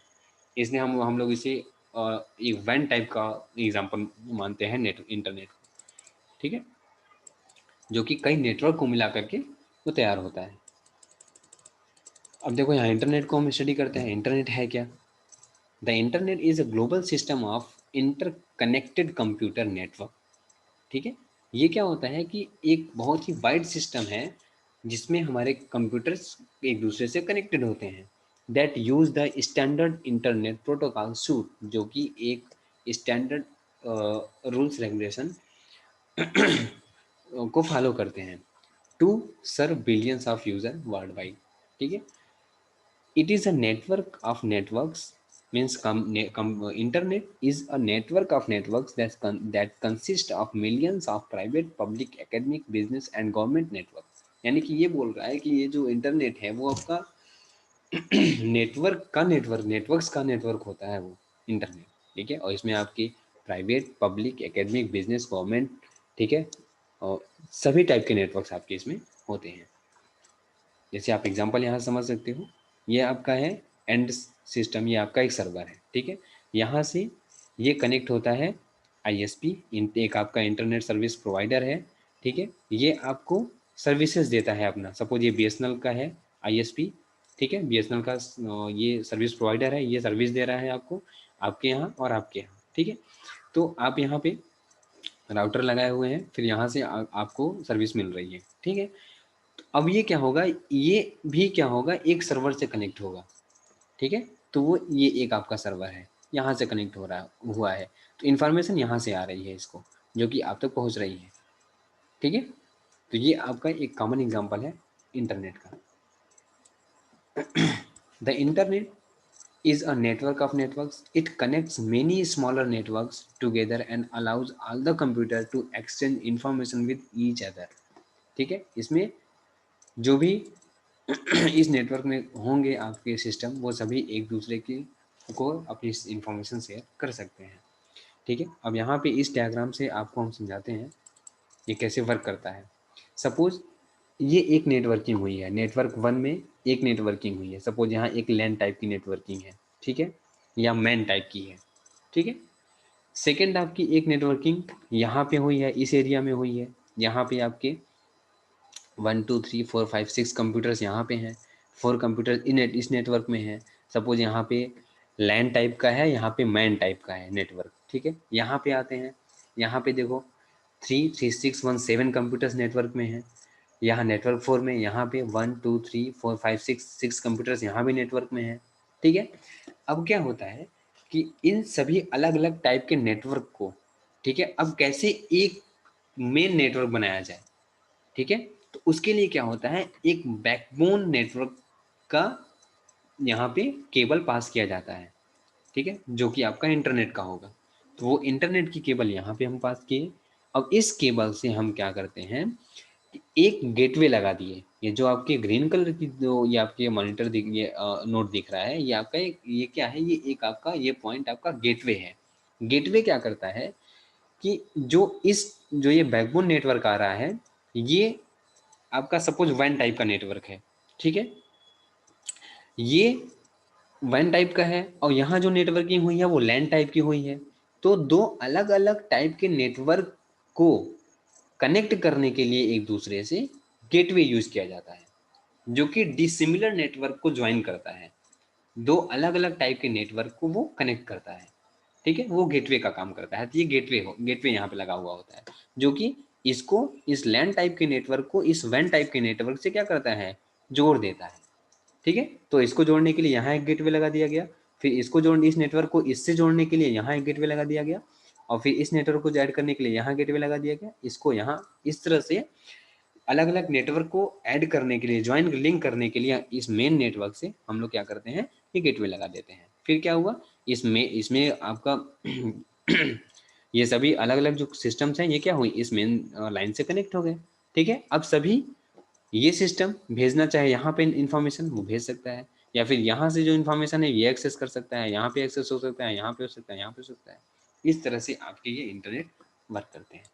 इसलिए हम लोग इसे एक वैन टाइप का एग्जाम्पल मानते हैं नेट इंटरनेट को। ठीक है, जो कि कई नेटवर्क को मिला करके वो तैयार होता है। अब देखो यहाँ इंटरनेट को हम स्टडी करते हैं। इंटरनेट है क्या? The internet is a global system of interconnected computer network. ठीक है, ये क्या होता है कि एक बहुत ही वाइड सिस्टम है जिसमें हमारे कंप्यूटर्स एक दूसरे से कनेक्टेड होते हैं। That use the standard internet protocol suite, जो कि एक स्टैंडर्ड रूल्स रेगुलेशन को फॉलो करते हैं to serve billions of user world wide. ठीक है, it is a network of networks, means internet is a network of networks that consist of millions of private, public, academic, business and government networks। यानी कि ये बोल रहा है कि ये जो इंटरनेट है वो आपका नेटवर्क्स का नेटवर्क होता है वो इंटरनेट। ठीक है, और इसमें आपकी private, public, academic, business, government, ठीक है, और सभी टाइप के नेटवर्क्स आपके इसमें होते हैं। जैसे आप एग्जांपल यहाँ समझ सकते हो, ये आपका है एंड सिस्टम, ये आपका एक सर्वर है। ठीक है, यहाँ से ये कनेक्ट होता है आईएसपी, एक आपका इंटरनेट सर्विस प्रोवाइडर है। ठीक है, ये आपको सर्विसेज देता है अपना। सपोज ये बीएसएनएल का है आईएसपी, ठीक है, बीएसएनएल का ये सर्विस प्रोवाइडर है, ये सर्विस दे रहा है आपको, आपके यहाँ और आपके यहाँ। ठीक है, तो आप यहाँ पे राउटर लगाए हुए हैं, फिर यहाँ से आपको सर्विस मिल रही है। ठीक है, अब ये क्या होगा, ये भी क्या होगा, एक सर्वर से कनेक्ट होगा। ठीक है, तो वो ये एक आपका सर्वर है, यहाँ से कनेक्ट हो रहा हुआ है, तो इन्फॉर्मेशन यहाँ से आ रही है इसको, जो कि आप तक पहुँच रही है। ठीक है, तो ये आपका एक कॉमन एग्जांपल है इंटरनेट का। The internet is a network of networks. It connects many smaller networks together and allows all the computer to exchange information with each other। ठीक है, इसमें जो भी इस नेटवर्क में होंगे आपके सिस्टम, वो सभी एक दूसरे की को अपनी इंफॉर्मेशन शेयर कर सकते हैं। ठीक है, अब यहाँ पे इस डायग्राम से आपको हम समझाते हैं ये कैसे वर्क करता है। सपोज ये एक नेटवर्किंग हुई है, नेटवर्क वन में एक नेटवर्किंग हुई है। सपोज यहाँ एक लैन टाइप की नेटवर्किंग है, ठीक है, या मैन टाइप की है। ठीक है, सेकेंड आपकी एक नेटवर्किंग यहाँ पे हुई है, इस एरिया में हुई है। यहाँ पे आपके 1 2 3 4 5 6 कंप्यूटर्स यहाँ पे हैं, 4 कंप्यूटर इस नेटवर्क में हैं। सपोज यहाँ पे लैन टाइप का है, यहाँ पे मैन टाइप का है नेटवर्क। ठीक है, यहाँ पे आते हैं, यहाँ पे देखो 3 3 6 1 7 कंप्यूटर्स नेटवर्क में हैं। यहाँ नेटवर्क 4 में यहाँ पे 1 2 3 4 5 6 कंप्यूटर्स यहाँ भी नेटवर्क में हैं। ठीक है, अब क्या होता है कि इन सभी अलग अलग टाइप के नेटवर्क को, ठीक है, अब कैसे एक मेन नेटवर्क बनाया जाए। ठीक है, तो उसके लिए क्या होता है, एक बैकबोन नेटवर्क का यहाँ पे केबल पास किया जाता है। ठीक है, जो कि आपका इंटरनेट का होगा। तो वो इंटरनेट की केबल यहाँ पे हम पास किए। अब इस केबल से हम क्या करते हैं, एक गेटवे लगा दिए। ये जो आपके ग्रीन कलर की जो ये आपके मॉनिटर दिख, ये नोट दिख रहा है, ये आपका एक, ये क्या है, ये एक आपका, ये पॉइंट आपका गेटवे है। गेटवे क्या करता है कि जो ये बैकबोन नेटवर्क आ रहा है, ये आपका सपोज वैन टाइप का नेटवर्क है। ठीक है, ये वैन टाइप का है, और यहाँ जो नेटवर्किंग हुई है वो लैन टाइप की हुई है। तो दो अलग अलग टाइप के नेटवर्क को कनेक्ट करने के लिए एक दूसरे से गेटवे यूज किया जाता है, जो कि डिसिमिलर नेटवर्क को ज्वाइन करता है। दो अलग अलग टाइप के नेटवर्क को वो कनेक्ट करता है। ठीक है, वो गेटवे का काम करता है। तो ये गेटवे यहाँ पे लगा हुआ होता है, जो कि इसको, इस लैन टाइप के नेटवर्क को इस वैन टाइप के नेटवर्क से क्या करता है, जोड़ देता है। ठीक है, तो इसको जोड़ने के लिए यहाँ एक गेटवे लगा दिया गया, फिर इसको जोड़ने, इस नेटवर्क को इससे जोड़ने के लिए यहाँ एक गेटवे लगा दिया गया, और फिर इस नेटवर्क को ऐड करने के लिए यहाँ गेटवे लगा दिया गया। इसको यहाँ इस तरह से अलग अलग नेटवर्क को ऐड करने के लिए, ज्वाइन लिंक करने के लिए इस मेन नेटवर्क से हम लोग क्या करते हैं, ये गेटवे लगा देते हैं। फिर क्या हुआ, इसमें आपका ये सभी अलग अलग जो सिस्टम्स हैं, ये क्या हुई, इस मेन लाइन से कनेक्ट हो गए। ठीक है, अब सभी ये सिस्टम भेजना चाहे यहाँ पे इन्फॉर्मेशन वो भेज सकता है, या फिर यहाँ से जो इन्फॉर्मेशन है ये एक्सेस कर सकता है, यहाँ पे एक्सेस हो सकता है, यहाँ पे हो सकता है, यहाँ पे हो सकता है। इस तरह से आपके ये इंटरनेट वर्क करते हैं।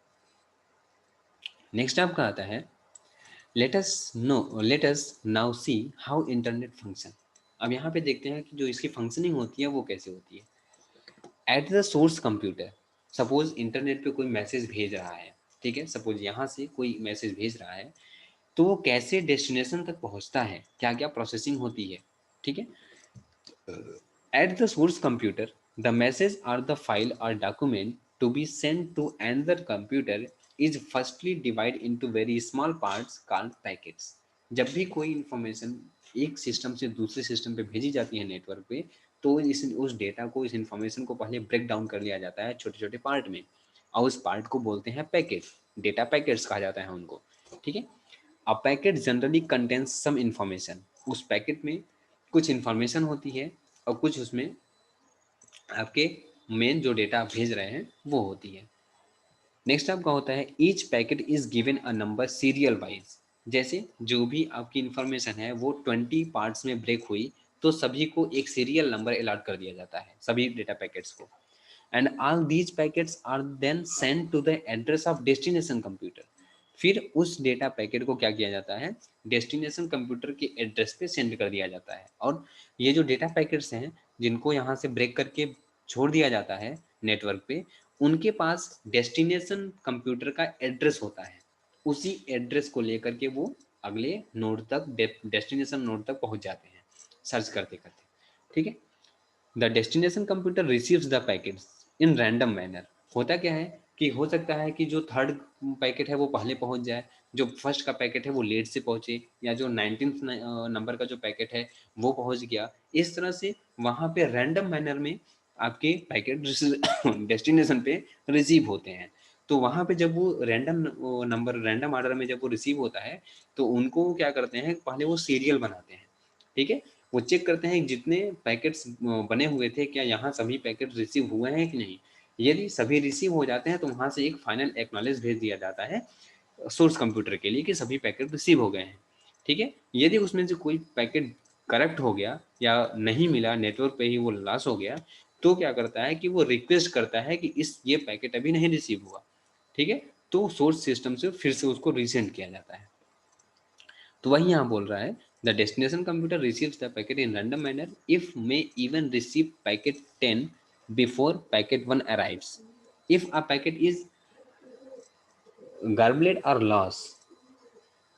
नेक्स्ट आपका आता है, let us now see how internet function. अब यहाँ पे देखते हैं कि जो इसकी फंक्शनिंग होती है वो कैसे होती है। At the source computer, suppose internet पे कोई मैसेज भेज रहा है, ठीक है, सपोज यहाँ से कोई मैसेज भेज रहा है, तो वो कैसे डेस्टिनेशन तक पहुँचता है, क्या क्या प्रोसेसिंग होती है, ठीक है। At the source computer, the message or the file or document to be sent to another computer is firstly divided into very small parts called packets. जब भी कोई इंफॉर्मेशन एक सिस्टम से दूसरे सिस्टम पे भेजी जाती है नेटवर्क पे, तो इस उस डेटा को, इस इंफॉर्मेशन को पहले ब्रेक डाउन कर लिया जाता है छोटे छोटे पार्ट में, और उस पार्ट को बोलते हैं पैकेट। डेटा पैकेट्स कहा जाता है उनको, ठीक है। A packet generally contains some information, उस पैकेट में कुछ इंफॉर्मेशन होती है और कुछ उसमें आपके मेन जो डेटा आप भेज रहे हैं वो होती है। नेक्स्ट आपका होता है each packet is given a number serial wise. जैसे जो भी आपकी इंफॉर्मेशन है वो 20 पार्ट्स में ब्रेक हुई, तो सभी को एक सीरियल नंबर अलॉट कर दिया जाता है, सभी डेटा पैकेट्स को। And all these packets are then send to the address of destination computer. फिर उस डेटा पैकेट को क्या किया जाता है, डेस्टिनेशन कंप्यूटर के एड्रेस पे सेंड कर दिया जाता है। और ये जो डेटा पैकेट्स हैं जिनको यहाँ से ब्रेक करके छोड़ दिया जाता है नेटवर्क पे, उनके पास डेस्टिनेशन कंप्यूटर का एड्रेस होता है। उसी एड्रेस को लेकर के वो अगले नोड तक, डेस्टिनेशन नोड तक पहुंच जाते हैं सर्च करते करते, ठीक है। The destination computer receives the packets in random manner. होता क्या है कि हो सकता है कि जो थर्ड पैकेट है वो पहले पहुंच जाए, जो फर्स्ट का पैकेट है वो लेट से पहुंचे, या जो 19th नंबर का जो पैकेट है वो पहुंच गया। इस तरह से वहां पे रैंडम मैनर में आपके पैकेट डेस्टिनेशन पे रिसीव होते हैं। तो वहां पे जब वो रैंडम नंबर, रैंडम ऑर्डर में जब वो रिसीव होता है, तो उनको क्या करते हैं, पहले वो सीरियल बनाते हैं, ठीक है। वो चेक करते हैं जितने पैकेट्स बने हुए थे, क्या यहाँ सभी पैकेट रिसीव हुए हैं कि नहीं। यदि सभी रिसीव हो जाते हैं तो वहाँ से एक फाइनल एक्नॉलेज भेज दिया जाता है सोर्स कंप्यूटर के लिए कि सभी पैकेट रिसीव हो गए हैं, ठीक है। यदि उसमें से कोई पैकेट करप्ट हो गया या नहीं मिला, नेटवर्क पे ही वो लॉस हो गया, तो क्या करता है कि वो रिक्वेस्ट करता है कि ये पैकेट अभी नहीं रिसीव हुआ, ठीक है। तो सोर्स सिस्टम से फिर से उसको रीसेंड किया जाता है। तो वही यहाँ बोल रहा है the destination computer receives the packet in random manner if may even receive packet 10 before packet 1 arrives. If a packet is garbled or loss,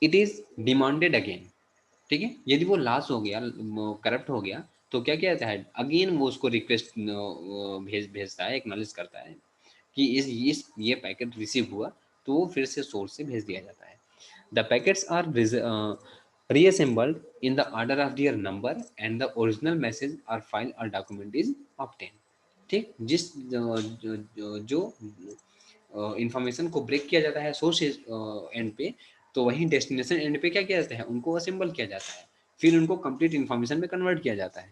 it is demanded again, ठीक है। यदि वो लॉस हो गया, करप्ट हो गया, तो क्या किया जाता है, अगेन वो उसको रिक्वेस्ट भेजता है, एक्नॉलेज करता है कि इस ये पैकेट रिसीव हुआ, तो वो फिर से सोर्स से भेज दिया जाता है। The packets are reassembled in the order of their number and the original message or file or document is obtained। ठीक, जिस जो इंफॉर्मेशन को ब्रेक किया जाता है सोर्स एंड पे, तो वहीं डेस्टिनेशन एंड पे क्या किया जाता है, उनको असेंबल किया जाता है, फिर उनको कंप्लीट इंफॉर्मेशन में कन्वर्ट किया जाता है,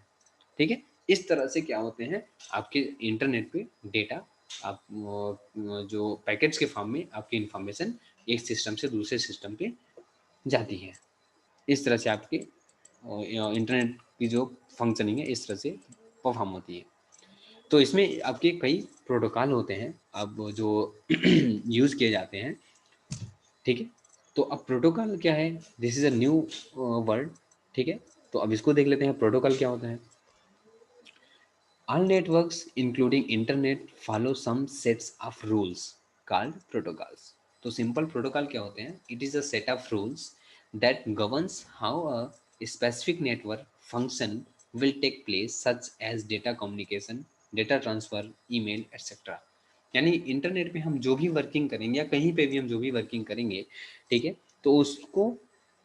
ठीक है। इस तरह से क्या होते हैं आपके इंटरनेट पे डेटा, आप जो पैकेट्स के फॉर्म में आपकी इंफॉर्मेशन एक सिस्टम से दूसरे सिस्टम पे जाती है। इस तरह से आपके इंटरनेट की जो फंक्शनिंग है इस तरह से परफॉर्म होती है। तो इसमें आपके कई प्रोटोकॉल होते हैं अब जो यूज़ किए जाते हैं, ठीक है। तो अब प्रोटोकॉल क्या है, this is a new word, ठीक है। तो अब इसको देख लेते हैं प्रोटोकॉल क्या होता है। All networks, including internet, follow some sets of rules called protocols। तो simple protocol क्या होते हैं? It is a set of rules that governs how a specific network function will take place, such as data communication, data transfer, email, etc। यानी internet पे हम जो भी working करेंगे या कहीं पे भी हम जो भी वर्किंग करेंगे, ठीक है, तो उसको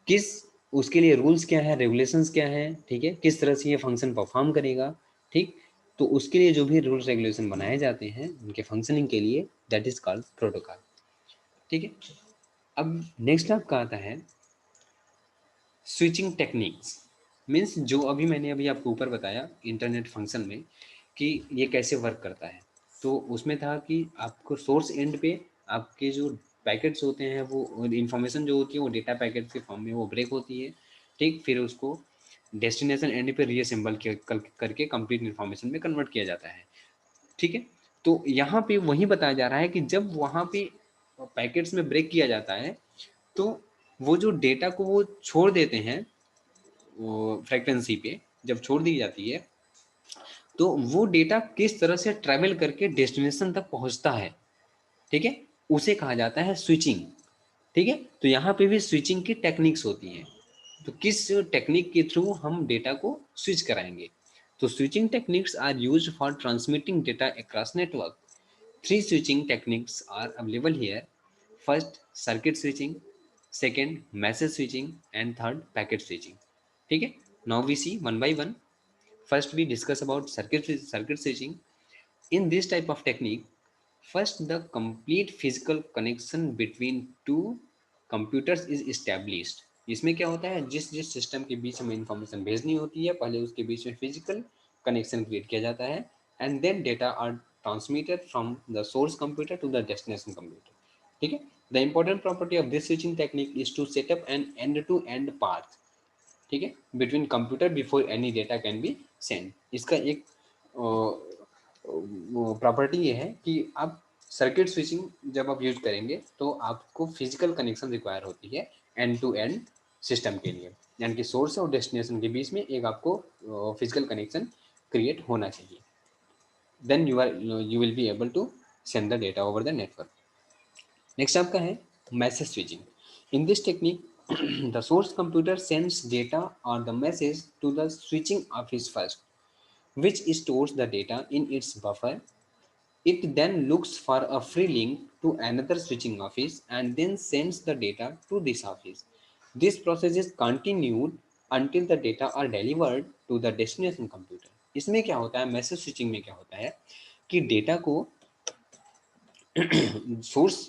किस, उसके लिए रूल्स क्या है, रेगुलेशंस क्या है, ठीक है, किस तरह से ये फंक्शन परफॉर्म करेगा, ठीक। तो उसके लिए जो भी रूल्स रेगुलेशन बनाए जाते हैं उनके फंक्शनिंग के लिए, दैट इज कॉल्ड प्रोटोकॉल, ठीक है। अब नेक्स्ट आपका आता है स्विचिंग टेक्निक्स। मीन्स जो अभी मैंने अभी आपको ऊपर बताया इंटरनेट फंक्शन में कि ये कैसे वर्क करता है, तो उसमें था कि आपको सोर्स एंड पे आपके जो पैकेट्स होते हैं, वो इंफॉर्मेशन जो होती है वो डेटा पैकेट के फॉर्म में वो ब्रेक होती है, ठीक। फिर उसको डेस्टिनेशन एंड पे रीअसेंबल करके कंप्लीट इन्फॉर्मेशन में कन्वर्ट किया जाता है, ठीक है। तो यहाँ पे वही बताया जा रहा है कि जब वहाँ पे पैकेट्स में ब्रेक किया जाता है, तो वो जो डेटा को वो छोड़ देते हैं, वो फ्रिक्वेंसी पे जब छोड़ दी जाती है, तो वो डेटा किस तरह से ट्रैवल करके डेस्टिनेशन तक पहुंचता है, ठीक है। उसे कहा जाता है स्विचिंग। ठीक है, तो यहाँ पे भी स्विचिंग की टेक्निक्स होती हैं। तो किस टेक्निक के थ्रू हम डेटा को स्विच कराएंगे? तो switching techniques are used for transmitting data across network. Three switching techniques are available here. First, circuit switching. Second, message switching. And third, packet switching. ठीक है, now we see one by one. First, we discuss about circuit switching. In this type of technique, first the complete physical connection between two computers is established. इसमें क्या होता है, जिस जिस system के बीच में इंफॉर्मेशन भेजनी होती है, पहले उसके बीच में फिजिकल कनेक्शन क्रिएट किया जाता है, and then data are transmitted from the source computer to the destination computer. ठीक है, the important property of this switching technique is to set up an end to end path, ठीक है, between computer before any data can be send. इसका एक property ये है कि आप सर्किट स्विचिंग जब आप यूज करेंगे तो आपको फिजिकल कनेक्शन रिक्वायर होती है एंड टू एंड सिस्टम के लिए, यानी कि सोर्स और डेस्टिनेशन के बीच में एक आपको फिजिकल कनेक्शन क्रिएट होना चाहिए, then you will be able to send the data over the network. Next आपका है message switching. In this technique the source computer sends data और the message to the switching office first, which stores the data in its buffer. It then looks for a free link to another switching office and then sends the data to this office. This process is continued until the data are delivered to the destination computer. इसमें क्या होता है, message switching में क्या होता है कि data को सोर्स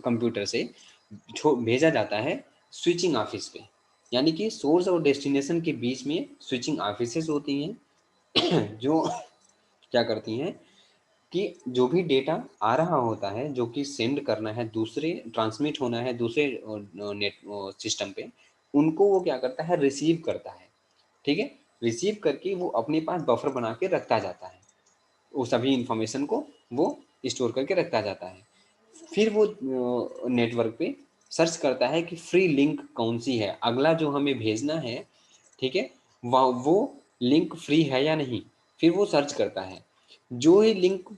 कंप्यूटर से भेजा जाता है स्विचिंग ऑफिस पे, यानी कि सोर्स और डेस्टिनेशन के बीच में स्विचिंग ऑफिसेस होती हैं जो क्या करती हैं कि जो भी डेटा आ रहा होता है, जो कि सेंड करना है दूसरे, ट्रांसमिट होना है दूसरे नेट सिस्टम पे, उनको वो क्या करता है, रिसीव करता है। ठीक है, रिसीव करके वो अपने पास बफर बना के रखता जाता है, वो सभी इंफॉर्मेशन को वो स्टोर करके रखता जाता है। फिर वो नेटवर्क पे सर्च करता है कि फ्री लिंक कौन सी है, अगला जो हमें भेजना है, ठीक है, वो लिंक फ्री है या नहीं, फिर वो सर्च करता है। जो ही लिंक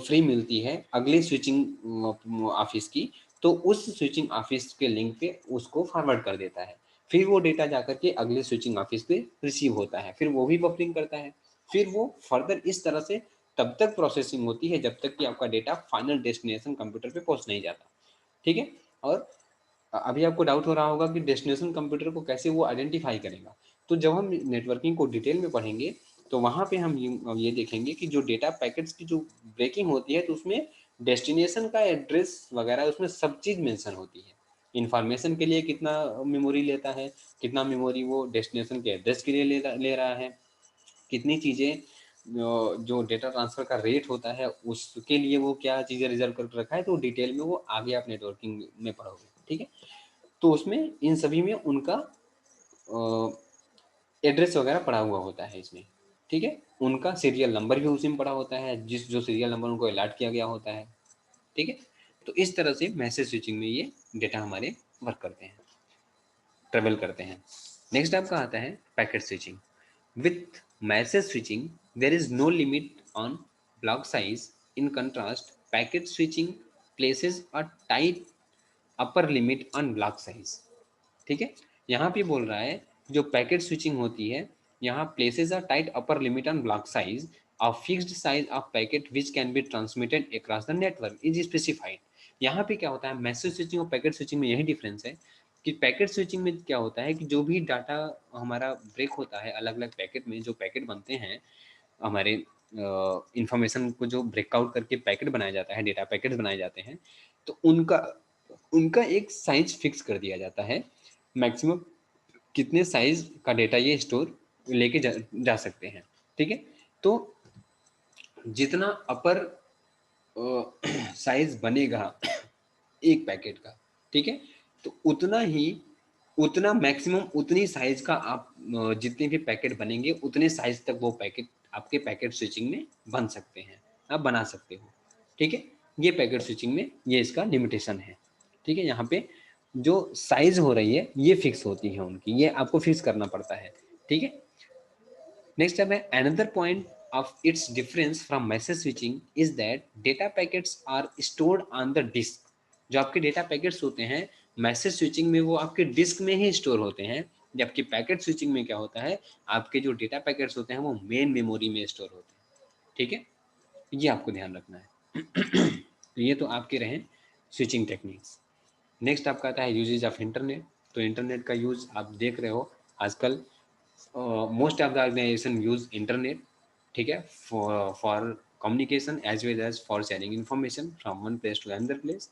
फ्री मिलती है अगले स्विचिंग ऑफिस की, तो उस स्विचिंग ऑफिस के लिंक पे उसको फॉरवर्ड कर देता है। फिर वो डेटा जाकर के अगले स्विचिंग ऑफिस पे रिसीव होता है, फिर वो भी बफरिंग करता है, फिर वो फर्दर इस तरह से तब तक प्रोसेसिंग होती है जब तक कि आपका डेटा फाइनल डेस्टिनेशन कंप्यूटर पे पहुंच नहीं जाता। ठीक है, और अभी आपको डाउट हो रहा होगा कि डेस्टिनेशन कंप्यूटर को कैसे वो आइडेंटिफाई करेगा। तो जब हम नेटवर्किंग को डिटेल में पढ़ेंगे तो वहाँ पे हम ये देखेंगे कि जो डेटा पैकेट्स की जो ब्रेकिंग होती है तो उसमें डेस्टिनेशन का एड्रेस वगैरह उसमें सब चीज़ मेंशन होती है। इंफॉर्मेशन के लिए कितना मेमोरी लेता है, कितना मेमोरी वो डेस्टिनेशन के एड्रेस के लिए ले रहा है, कितनी चीज़ें जो डेटा ट्रांसफ़र का रेट होता है उसके लिए वो क्या चीज़ें रिजर्व करके रखा है, तो डिटेल में वो आगे आप नेटवर्किंग में पढ़ोगे। ठीक है, तो उसमें इन सभी में उनका एड्रेस वगैरह पड़ा हुआ होता है इसमें। ठीक है, उनका सीरियल नंबर भी उसी में पड़ा होता है, जिस जो सीरियल नंबर उनको अलॉट किया गया होता है। ठीक है, तो इस तरह से मैसेज स्विचिंग में ये डेटा हमारे वर्क करते हैं, ट्रेवल करते हैं। नेक्स्ट आपका आता है packet switching. With message switching there is no limit on block size. In contrast packet switching places a tight upper limit on block size. ठीक है, यहाँ पे बोल रहा है जो पैकेट स्विचिंग होती है, यहाँ places a tight upper limit on block size, a fixed size of packet which can be transmitted across the network is specified. यहाँ पे क्या होता है, मैसेज स्विचिंग और पैकेट स्विचिंग में यही डिफरेंस है कि पैकेट स्विचिंग में क्या होता है कि जो भी डाटा हमारा ब्रेक होता है अलग अलग पैकेट में, जो पैकेट बनते हैं हमारे इंफॉर्मेशन को जो ब्रेकआउट करके पैकेट बनाया जाता है, डेटा पैकेट बनाए जाते हैं, तो उनका उनका एक साइज फिक्स कर दिया जाता है, मैक्सिमम कितने साइज का डेटा ये स्टोर लेके जा सकते हैं। ठीक है, तो जितना अपर साइज बनेगा एक पैकेट का, ठीक है, तो उतना मैक्सिमम उतनी साइज का आप जितने भी पैकेट बनेंगे उतने साइज तक वो पैकेट आपके पैकेट स्विचिंग में बन सकते हैं, आप बना सकते हो। ठीक है, ये पैकेट स्विचिंग में ये इसका लिमिटेशन है। ठीक है, यहाँ पे जो साइज हो रही है ये फिक्स होती है उनकी, ये आपको फिक्स करना पड़ता है। ठीक है, नेक्स्ट अब है another point of its difference from message switching is that data packets are stored on the disk. जो आपके डेटा पैकेट्स होते हैं मैसेज स्विचिंग में वो आपके डिस्क में ही स्टोर होते हैं, जबकि पैकेट स्विचिंग में क्या होता है आपके जो डेटा पैकेट्स होते हैं वो मेन मेमोरी में स्टोर होते हैं। ठीक है, ये आपको ध्यान रखना है। तो ये तो आपके रहे स्विचिंग टेक्निक्स। नेक्स्ट आपका आता है यूजेज ऑफ इंटरनेट। तो इंटरनेट का यूज आप देख रहे हो आजकल most of the organisation use internet, ठीक है, for communication as well as for sharing information from one place to another place.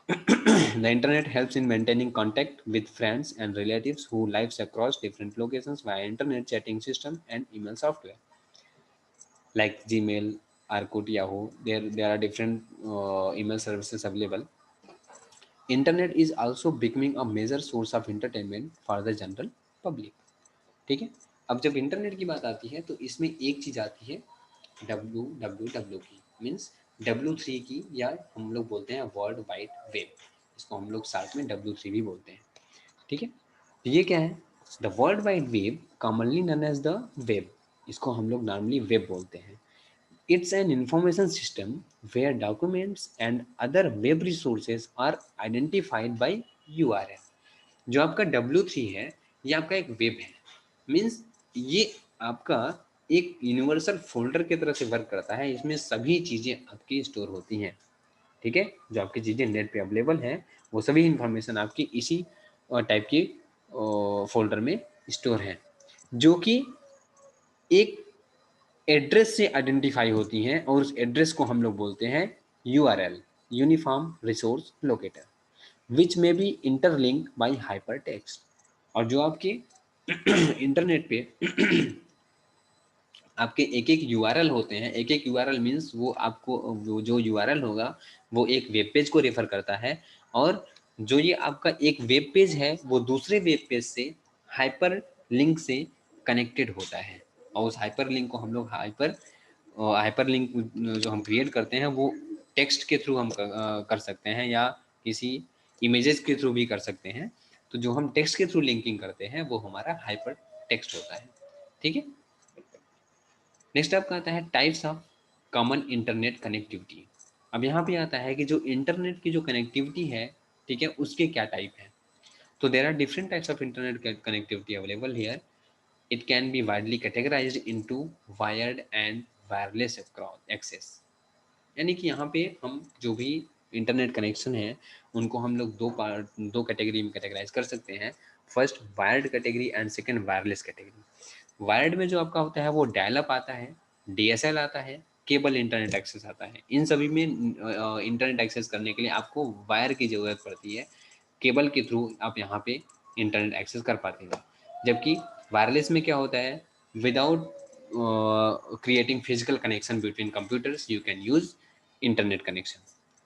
The internet helps in maintaining contact with friends and relatives who lives across different locations via internet chatting system and email software like Gmail, Orkut, Yahoo. There are different email services available. Internet is also becoming a major source of entertainment for the general public. ठीक है, अब जब internet की बात आती है तो इसमें एक चीज आती है www की, मीन्स W3 की, या हम लोग बोलते हैं वर्ल्ड वाइड वेब, इसको हम लोग साथ में W3 भी बोलते हैं। ठीक है, तो ये क्या है, the world wide web commonly known as the web, इसको हम लोग नॉर्मली वेब बोलते हैं। It's an information system where documents and other web resources are identified by URL। जो आपका W3 है ये आपका एक वेब है, मीन्स ये आपका एक यूनिवर्सल फोल्डर की तरह से वर्क करता है, इसमें सभी चीज़ें आपकी स्टोर होती हैं। ठीक है, जो आपकी चीज़ें नेट पे अवेलेबल हैं वो सभी इंफॉर्मेशन आपकी इसी टाइप की फोल्डर में स्टोर हैं, जो कि एक एड्रेस से आइडेंटिफाई होती हैं, और उस एड्रेस को हम लोग बोलते हैं URL, uniform resource locator, which may be interlink by hyper text. और जो आपके इंटरनेट पे आपके एक एक URL होते हैं, एक एक URL मीन्स वो आपको वो जो URL होगा वो एक वेब पेज को रेफर करता है, और जो ये आपका एक वेब पेज है वो दूसरे वेब पेज से हाइपर लिंक से कनेक्टेड होता है, और उस हाइपर लिंक को हम लोग हाइपर लिंक जो हम क्रिएट करते हैं वो टेक्स्ट के थ्रू हम कर सकते हैं, या किसी इमेजेस के थ्रू भी कर सकते हैं। तो जो हम टेक्स्ट के थ्रू लिंकिंग करते हैं वो हमारा हाइपर टेक्स्ट होता है। ठीक है, नेक्स्ट आपका आता है types of common internet connectivity. अब यहाँ पे आता है कि जो इंटरनेट की जो कनेक्टिविटी है, ठीक है, उसके क्या टाइप है। तो there are different types of internet connectivity available here. It can be widely categorised into wired and wireless access. यानी कि यहाँ पे हम जो भी इंटरनेट कनेक्शन है उनको हम लोग दो कैटेगरी में कैटेगराइज कर सकते हैं। First wired category and second wireless category. Wired में जो आपका होता है वो डायल अप आता है, DSL आता है, केबल इंटरनेट एक्सेस आता है। इन सभी में इंटरनेट एक्सेस करने के लिए आपको वायर की ज़रूरत पड़ती है, केबल के थ्रू आप यहाँ पे इंटरनेट एक्सेस कर पाते हैं। जबकि वायरलेस में क्या होता है, without creating physical connection between computers you can use internet connection.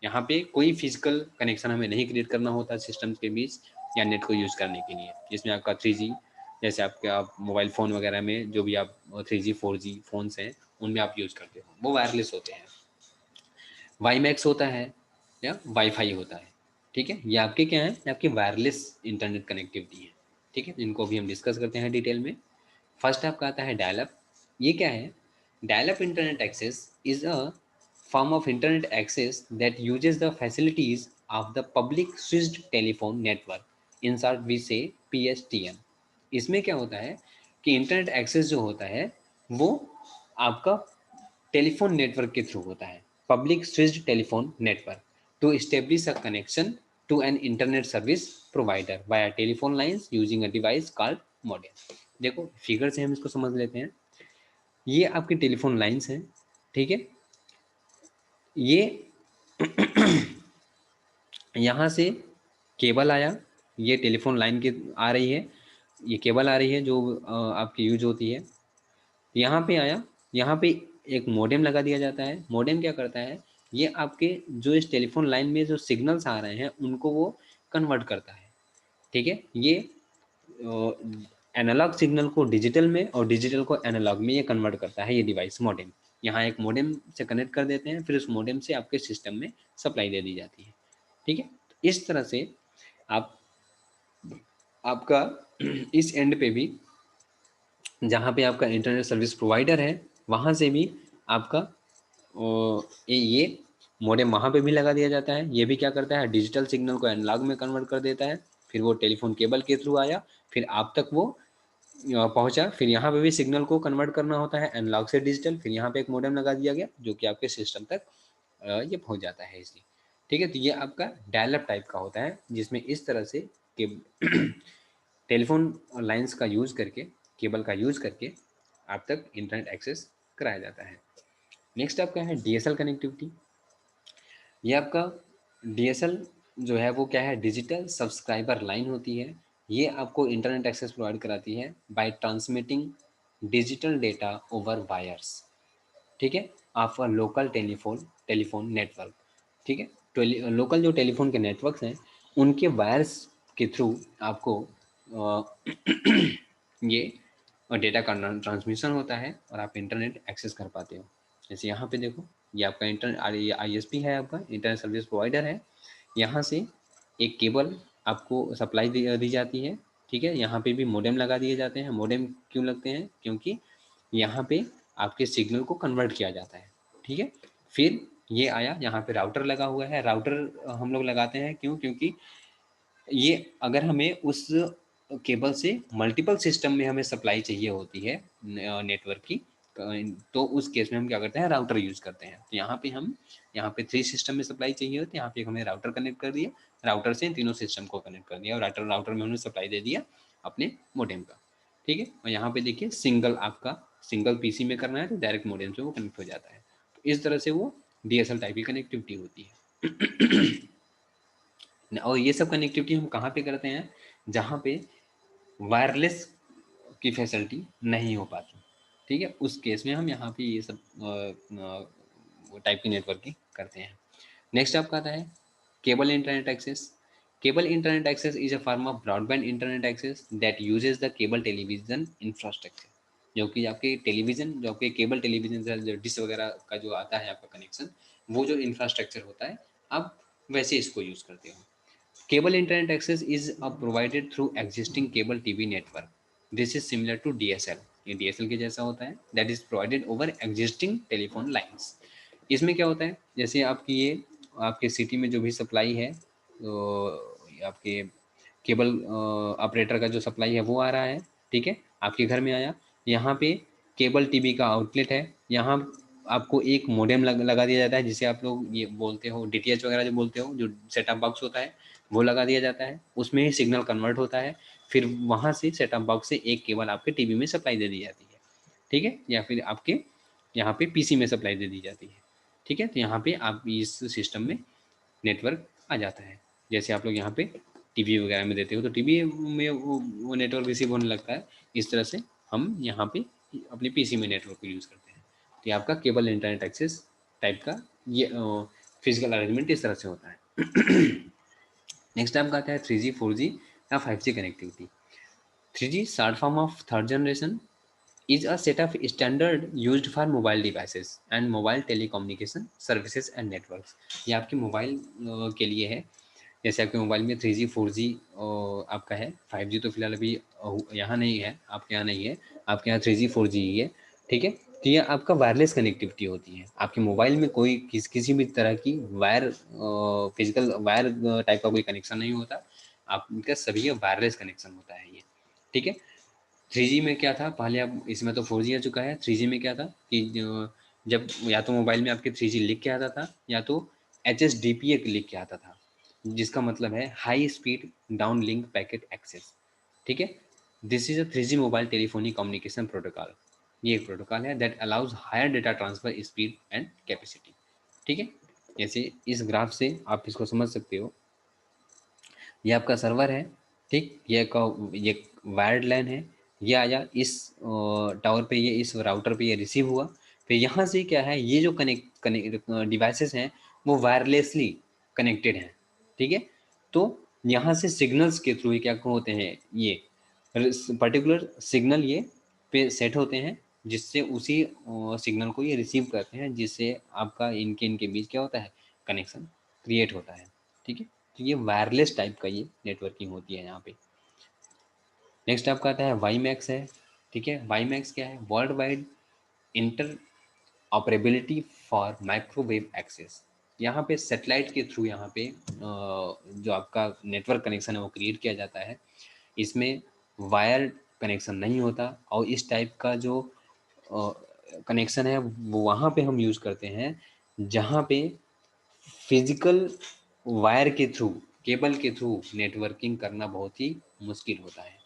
यहाँ पे कोई फिजिकल कनेक्शन हमें नहीं क्रिएट करना होता सिस्टम के बीच या नेट को यूज़ करने के लिए। जिसमें आपका 3G, जैसे आपके आप मोबाइल फ़ोन वगैरह में जो भी आप 3G 4G फ़ोन्स हैं उनमें आप यूज़ करते हो वो वायरलेस होते हैं। वाईमैक्स होता है या वाईफाई होता है। ठीक है, ये आपके क्या है, ये आपकी वायरलेस इंटरनेट कनेक्टिविटी है। ठीक है, इनको भी हम डिस्कस करते हैं डिटेल में। फर्स्ट आपका आता है डायल अप। ये क्या है, dial up internet access is a form of internet access that uses the facilities of the public switched telephone network, in short we say PSTN। इसमें क्या होता है कि इंटरनेट एक्सेस जो होता है वो आपका टेलीफोन नेटवर्क के थ्रू होता है, public switched telephone network, to establish a connection to an internet service provider via telephone lines using a device called modem. देखो फिगर से हम इसको समझ लेते हैं। ये आपकी टेलीफोन लाइन्स हैं, ठीक है, ये यहाँ से केबल आया, ये टेलीफोन लाइन की आ रही है, ये केबल आ रही है जो आपकी यूज होती है। यहाँ पे आया, यहाँ पे एक मॉडेम लगा दिया जाता है। मॉडेम क्या करता है, ये आपके जो इस टेलीफोन लाइन में जो सिग्नल्स आ रहे हैं उनको वो कन्वर्ट करता है। ठीक है, ये एनालॉग सिग्नल को डिजिटल में और डिजिटल को एनालॉग में ये कन्वर्ट करता है ये डिवाइस मॉडेम। यहाँ एक मॉडेम से कनेक्ट कर देते हैं, फिर उस मॉडेम से आपके सिस्टम में सप्लाई दे दी जाती है। ठीक है, इस तरह से आप आपका इस एंड पे भी जहाँ पे आपका इंटरनेट सर्विस प्रोवाइडर है वहाँ से भी आपका ये मॉडेम वहाँ पे भी लगा दिया जाता है। ये भी क्या करता है, डिजिटल सिग्नल को एनालॉग में कन्वर्ट कर देता है। फिर वो टेलीफोन केबल के थ्रू आया, फिर आप तक वो पहुंचा। फिर यहाँ पे भी सिग्नल को कन्वर्ट करना होता है एनालॉग से डिजिटल। फिर यहाँ पे एक मॉडेम लगा दिया गया जो कि आपके सिस्टम तक ये पहुंच जाता है इसलिए। ठीक है, तो ये आपका डायल अप टाइप का होता है जिसमें इस तरह से कि टेलीफोन लाइंस का यूज़ करके, केबल का यूज़ करके आप तक इंटरनेट एक्सेस कराया जाता है। नेक्स्ट आपका है डीएसएल कनेक्टिविटी। ये आपका डीएसएल जो है वो क्या है, डिजिटल सब्सक्राइबर लाइन होती है। ये आपको इंटरनेट एक्सेस प्रोवाइड कराती है by transmitting digital data over wires. ठीक है, आपका लोकल टेलीफोन नेटवर्क। ठीक है, लोकल जो टेलीफोन के नेटवर्क्स हैं उनके वायर्स के थ्रू आपको ये डेटा का ट्रांसमिशन होता है और आप इंटरनेट एक्सेस कर पाते हो। जैसे यहाँ पे देखो, ये आपका आईएसपी है, आपका इंटरनेट सर्विस प्रोवाइडर है। यहाँ से एक केबल आपको सप्लाई दी जाती है। ठीक है, यहाँ पे भी मोडेम लगा दिए जाते हैं। मोडेम क्यों लगते हैं, क्योंकि यहाँ पे आपके सिग्नल को कन्वर्ट किया जाता है। ठीक है, फिर ये आया, यहाँ पे राउटर लगा हुआ है। राउटर हम लोग लगाते हैं क्यों, क्योंकि ये अगर हमें उस केबल से मल्टीपल सिस्टम में हमें सप्लाई चाहिए होती है नेटवर्क की, तो उस केस में हम क्या करते हैं, राउटर यूज करते हैं। तो यहाँ पे 3 सिस्टम में सप्लाई चाहिए होती है, यहाँ पे हमें राउटर कनेक्ट कर दिया, राउटर से तीनों सिस्टम को कनेक्ट कर दिया और राउटर में हमने सप्लाई दे दिया अपने मोडेम का। ठीक है, और यहाँ पे देखिए सिंगल पीसी में करना है तो डायरेक्ट मोडेम से वो कनेक्ट हो जाता है। तो इस तरह से वो डीएसएल टाइप की कनेक्टिविटी होती है। और ये सब कनेक्टिविटी हम कहाँ पे करते हैं, जहाँ पे वायरलेस की फैसिलिटी नहीं हो पाती। ठीक है, उस केस में हम यहाँ पे ये सब टाइप की नेटवर्किंग करते हैं। नेक्स्ट आपका आता है cable internet access. Cable internet access is a form of broadband internet access that uses the cable television infrastructure. जो कि आपके टेलीविजन, जो आपके केबल टेलीविजन से जो डिश वगैरह का जो आता है आपका कनेक्शन, वो जो इंफ्रास्ट्रक्चर होता है, आप वैसे इसको यूज़ करते हो। Cable internet access is provided through existing cable TV network. This is similar to DSL. ये DSL के जैसा होता है, that is provided over existing telephone lines. इसमें क्या होता है, जैसे आपकी ये आपके सिटी में जो भी सप्लाई है, तो आपके केबल ऑपरेटर का जो सप्लाई है वो आ रहा है। ठीक है, आपके घर में आया, यहाँ पे केबल टीवी का आउटलेट है, यहाँ आपको एक मोडेम लगा दिया जाता है, जिसे आप लोग ये बोलते हो डीटीएच वगैरह जो बोलते हो, जो सेटअप बॉक्स होता है वो लगा दिया जाता है। उसमें ही सिग्नल कन्वर्ट होता है, फिर वहाँ से सेटअप बॉक्स से एक केबल आपके टीवी में सप्लाई दे दी जाती है। ठीक है, या फिर आपके यहाँ पे पीसी में सप्लाई दे दी जाती है। ठीक है, तो यहाँ पे आप इस सिस्टम में नेटवर्क आ जाता है। जैसे आप लोग यहाँ पे टीवी वगैरह में देते हो तो टीवी में वो नेटवर्क रिसीव होने लगता है। इस तरह से हम यहाँ पे अपने पीसी में नेटवर्क को यूज़ करते हैं। तो ये आपका केबल इंटरनेट एक्सेस टाइप का ये फिजिकल अरेंजमेंट इस तरह से होता है। नेक्स्ट आपका आता है 3G 4G या 5G connectivity. 3G short form of third generation is a set of standard used for mobile devices and mobile telecommunication services and networks। ये आपके मोबाइल के लिए है। जैसे आपके मोबाइल में 3G 4G आपका है, 5G तो फिलहाल अभी यहाँ नहीं है, आपके यहाँ नहीं है, आपके यहाँ 3G 4G ही है। ठीक है, तो ये आपका वायरलेस कनेक्टिविटी होती है। आपके मोबाइल में कोई किसी भी तरह की वायर फिजिकल वायर टाइप का कोई कनेक्शन नहीं होता, आपका सभी वायरलेस कनेक्शन होता है ये। ठीक है, 3G में क्या था पहले, अब इसमें तो 4G आ चुका है। 3G में क्या था कि जब या तो मोबाइल में आपके 3G लिख के आता था या तो HSDPA लिख के आता था, जिसका मतलब है high speed down link packet access. ठीक है, this is a 3G mobile telephony communication protocol. ये एक प्रोटोकॉल है that allows higher data transfer speed and capacity. ठीक है, जैसे इस ग्राफ से आप इसको समझ सकते हो, ये आपका सर्वर है। ठीक, ये वायर्ड लैन है, ये आया इस टावर पे, ये इस राउटर पे ये रिसीव हुआ। फिर यहाँ से क्या है, ये जो कनेक्ट कनेक्ट डिवाइसेस हैं वो वायरलेसली कनेक्टेड हैं। ठीक है, तो यहाँ से सिग्नल्स के थ्रू क्या होते हैं, ये पर्टिकुलर सिग्नल ये पे सेट होते हैं, जिससे उसी सिग्नल को ये रिसीव करते हैं, जिससे आपका इनके इनके बीच क्या होता है, कनेक्शन क्रिएट होता है। ठीक है, तो ये वायरलेस टाइप का ये नेटवर्किंग होती है यहाँ पे। नेक्स्ट आपका आता है वाई मैक्स है। ठीक है। वाईमैक्स क्या है? World wide interoperability for microwave access. यहाँ पे सेटेलाइट के थ्रू यहाँ पे जो आपका नेटवर्क कनेक्शन है वो क्रिएट किया जाता है। इसमें वायर कनेक्शन नहीं होता, और इस टाइप का जो कनेक्शन है वो वहाँ पे हम यूज़ करते हैं जहाँ पे फिजिकल वायर के थ्रू, केबल के थ्रू नेटवर्किंग करना बहुत ही मुश्किल होता है।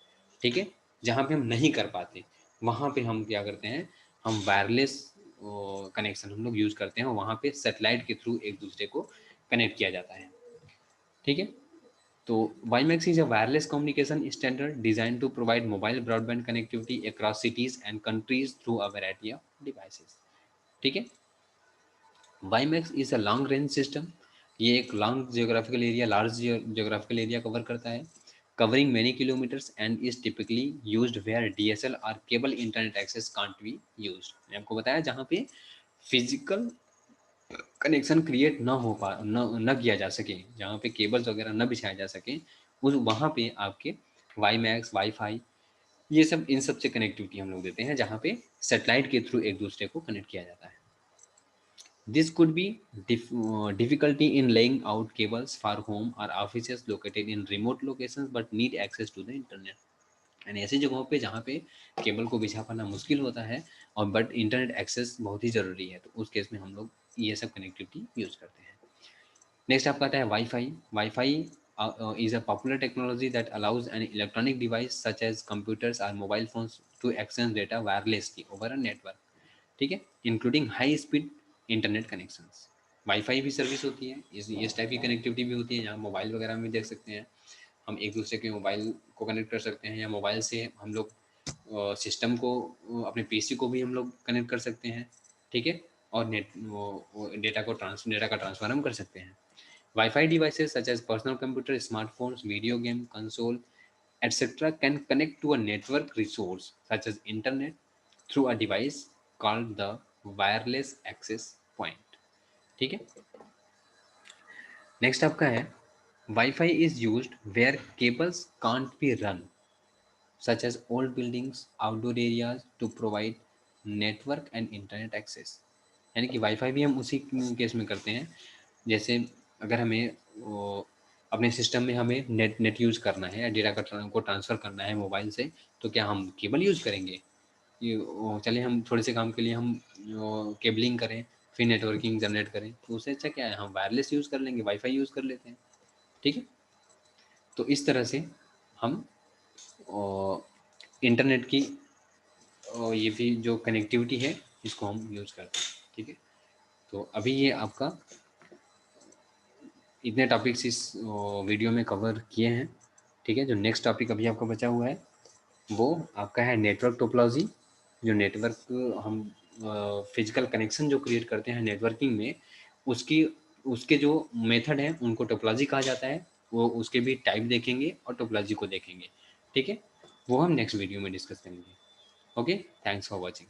ठीक है, जहाँ पे हम नहीं कर पाते वहाँ पे हम क्या करते हैं, हम वायरलेस कनेक्शन हम लोग यूज़ करते हैं, वहाँ पे सेटेलाइट के थ्रू एक दूसरे को कनेक्ट किया जाता है। ठीक है, तो WiMAX is a wireless communication standard designed to provide mobile broadband connectivity across cities and countries through a variety of devices. ठीक है, WiMAX is a long range system. ये एक long geographical area, large geographical area cover करता है, covering many kilometres and is typically used where DSL और cable internet access can't be used. मैंने आपको बताया जहाँ पे फिजिकल कनेक्शन क्रिएट ना हो पा न किया जा सके, जहाँ पे केबल्स वगैरह न बिछाया जा सके, उस वहाँ पे आपके वाईमैक्स, वाईफाई, ये सब, इन सब से कनेक्टिविटी हम लोग देते हैं, जहाँ पे सेटेलाइट के थ्रू एक दूसरे को कनेक्ट किया जाता है। This could be difficulty in laying out cables for home और offices located in remote locations but need access to the internet. यानी ऐसी जगहों पे जहाँ पे केबल को बिछा पाना मुश्किल होता है और बट इंटरनेट एक्सेस बहुत ही ज़रूरी है, तो उस केस में हम लोग ये सब कनेक्टिविटी यूज़ करते हैं। नेक्स्ट आपका आता है wifi. Wifi is a popular technology that allows an electronic device such as computers or mobile phones to exchange data wirelessly over a network, ठीक है, including high speed internet connections. Wifi भी service होती है, इस type की connectivity भी होती है, जहाँ मोबाइल वगैरह में देख सकते हैं, हम एक दूसरे के मोबाइल को कनेक्ट कर सकते हैं, या मोबाइल से हम लोग सिस्टम को, अपने पीसी को भी हम लोग कनेक्ट कर सकते हैं। ठीक है, और डेटा का ट्रांसफर हम कर सकते हैं। Wi-Fi devices such as personal computer, smartphones, video game console, etc. can connect to a network resource such as internet through a device called the wireless access point. ठीक है, नेक्स्ट आपका है Wi-Fi is used where cables can't be run such as old buildings, outdoor areas to provide network and internet access. यानी कि wifi भी हम उसी case में करते हैं, जैसे अगर हमें अपने सिस्टम में हमें नेट यूज़ करना है या डेटा को ट्रांसफ़र करना है मोबाइल से, तो क्या हम केबल यूज़ करेंगे? ये चलिए हम थोड़े से काम के लिए हम केबलिंग करें, फिर नेटवर्किंग जनरेट करें, तो उससे अच्छा क्या है, हम वायरलेस यूज़ कर लेंगे, वाईफाई यूज़ कर लेते हैं। ठीक है, तो इस तरह से हम इंटरनेट की ये भी जो कनेक्टिविटी है इसको हम यूज़ करते हैं। ठीक है, तो अभी ये आपका इतने टॉपिक्स इस वीडियो में कवर किए हैं। ठीक है, जो नेक्स्ट टॉपिक अभी आपका बचा हुआ है वो आपका है नेटवर्क टोपोलॉजी। जो नेटवर्क हम फिजिकल कनेक्शन जो क्रिएट करते हैं नेटवर्किंग में, उसकी उसके जो मेथड हैं उनको टोपोलॉजी कहा जाता है। वो उसके भी टाइप देखेंगे और टोपोलॉजी को देखेंगे। ठीक है, वो हम नेक्स्ट वीडियो में डिस्कस करेंगे। Okay, thanks for watching.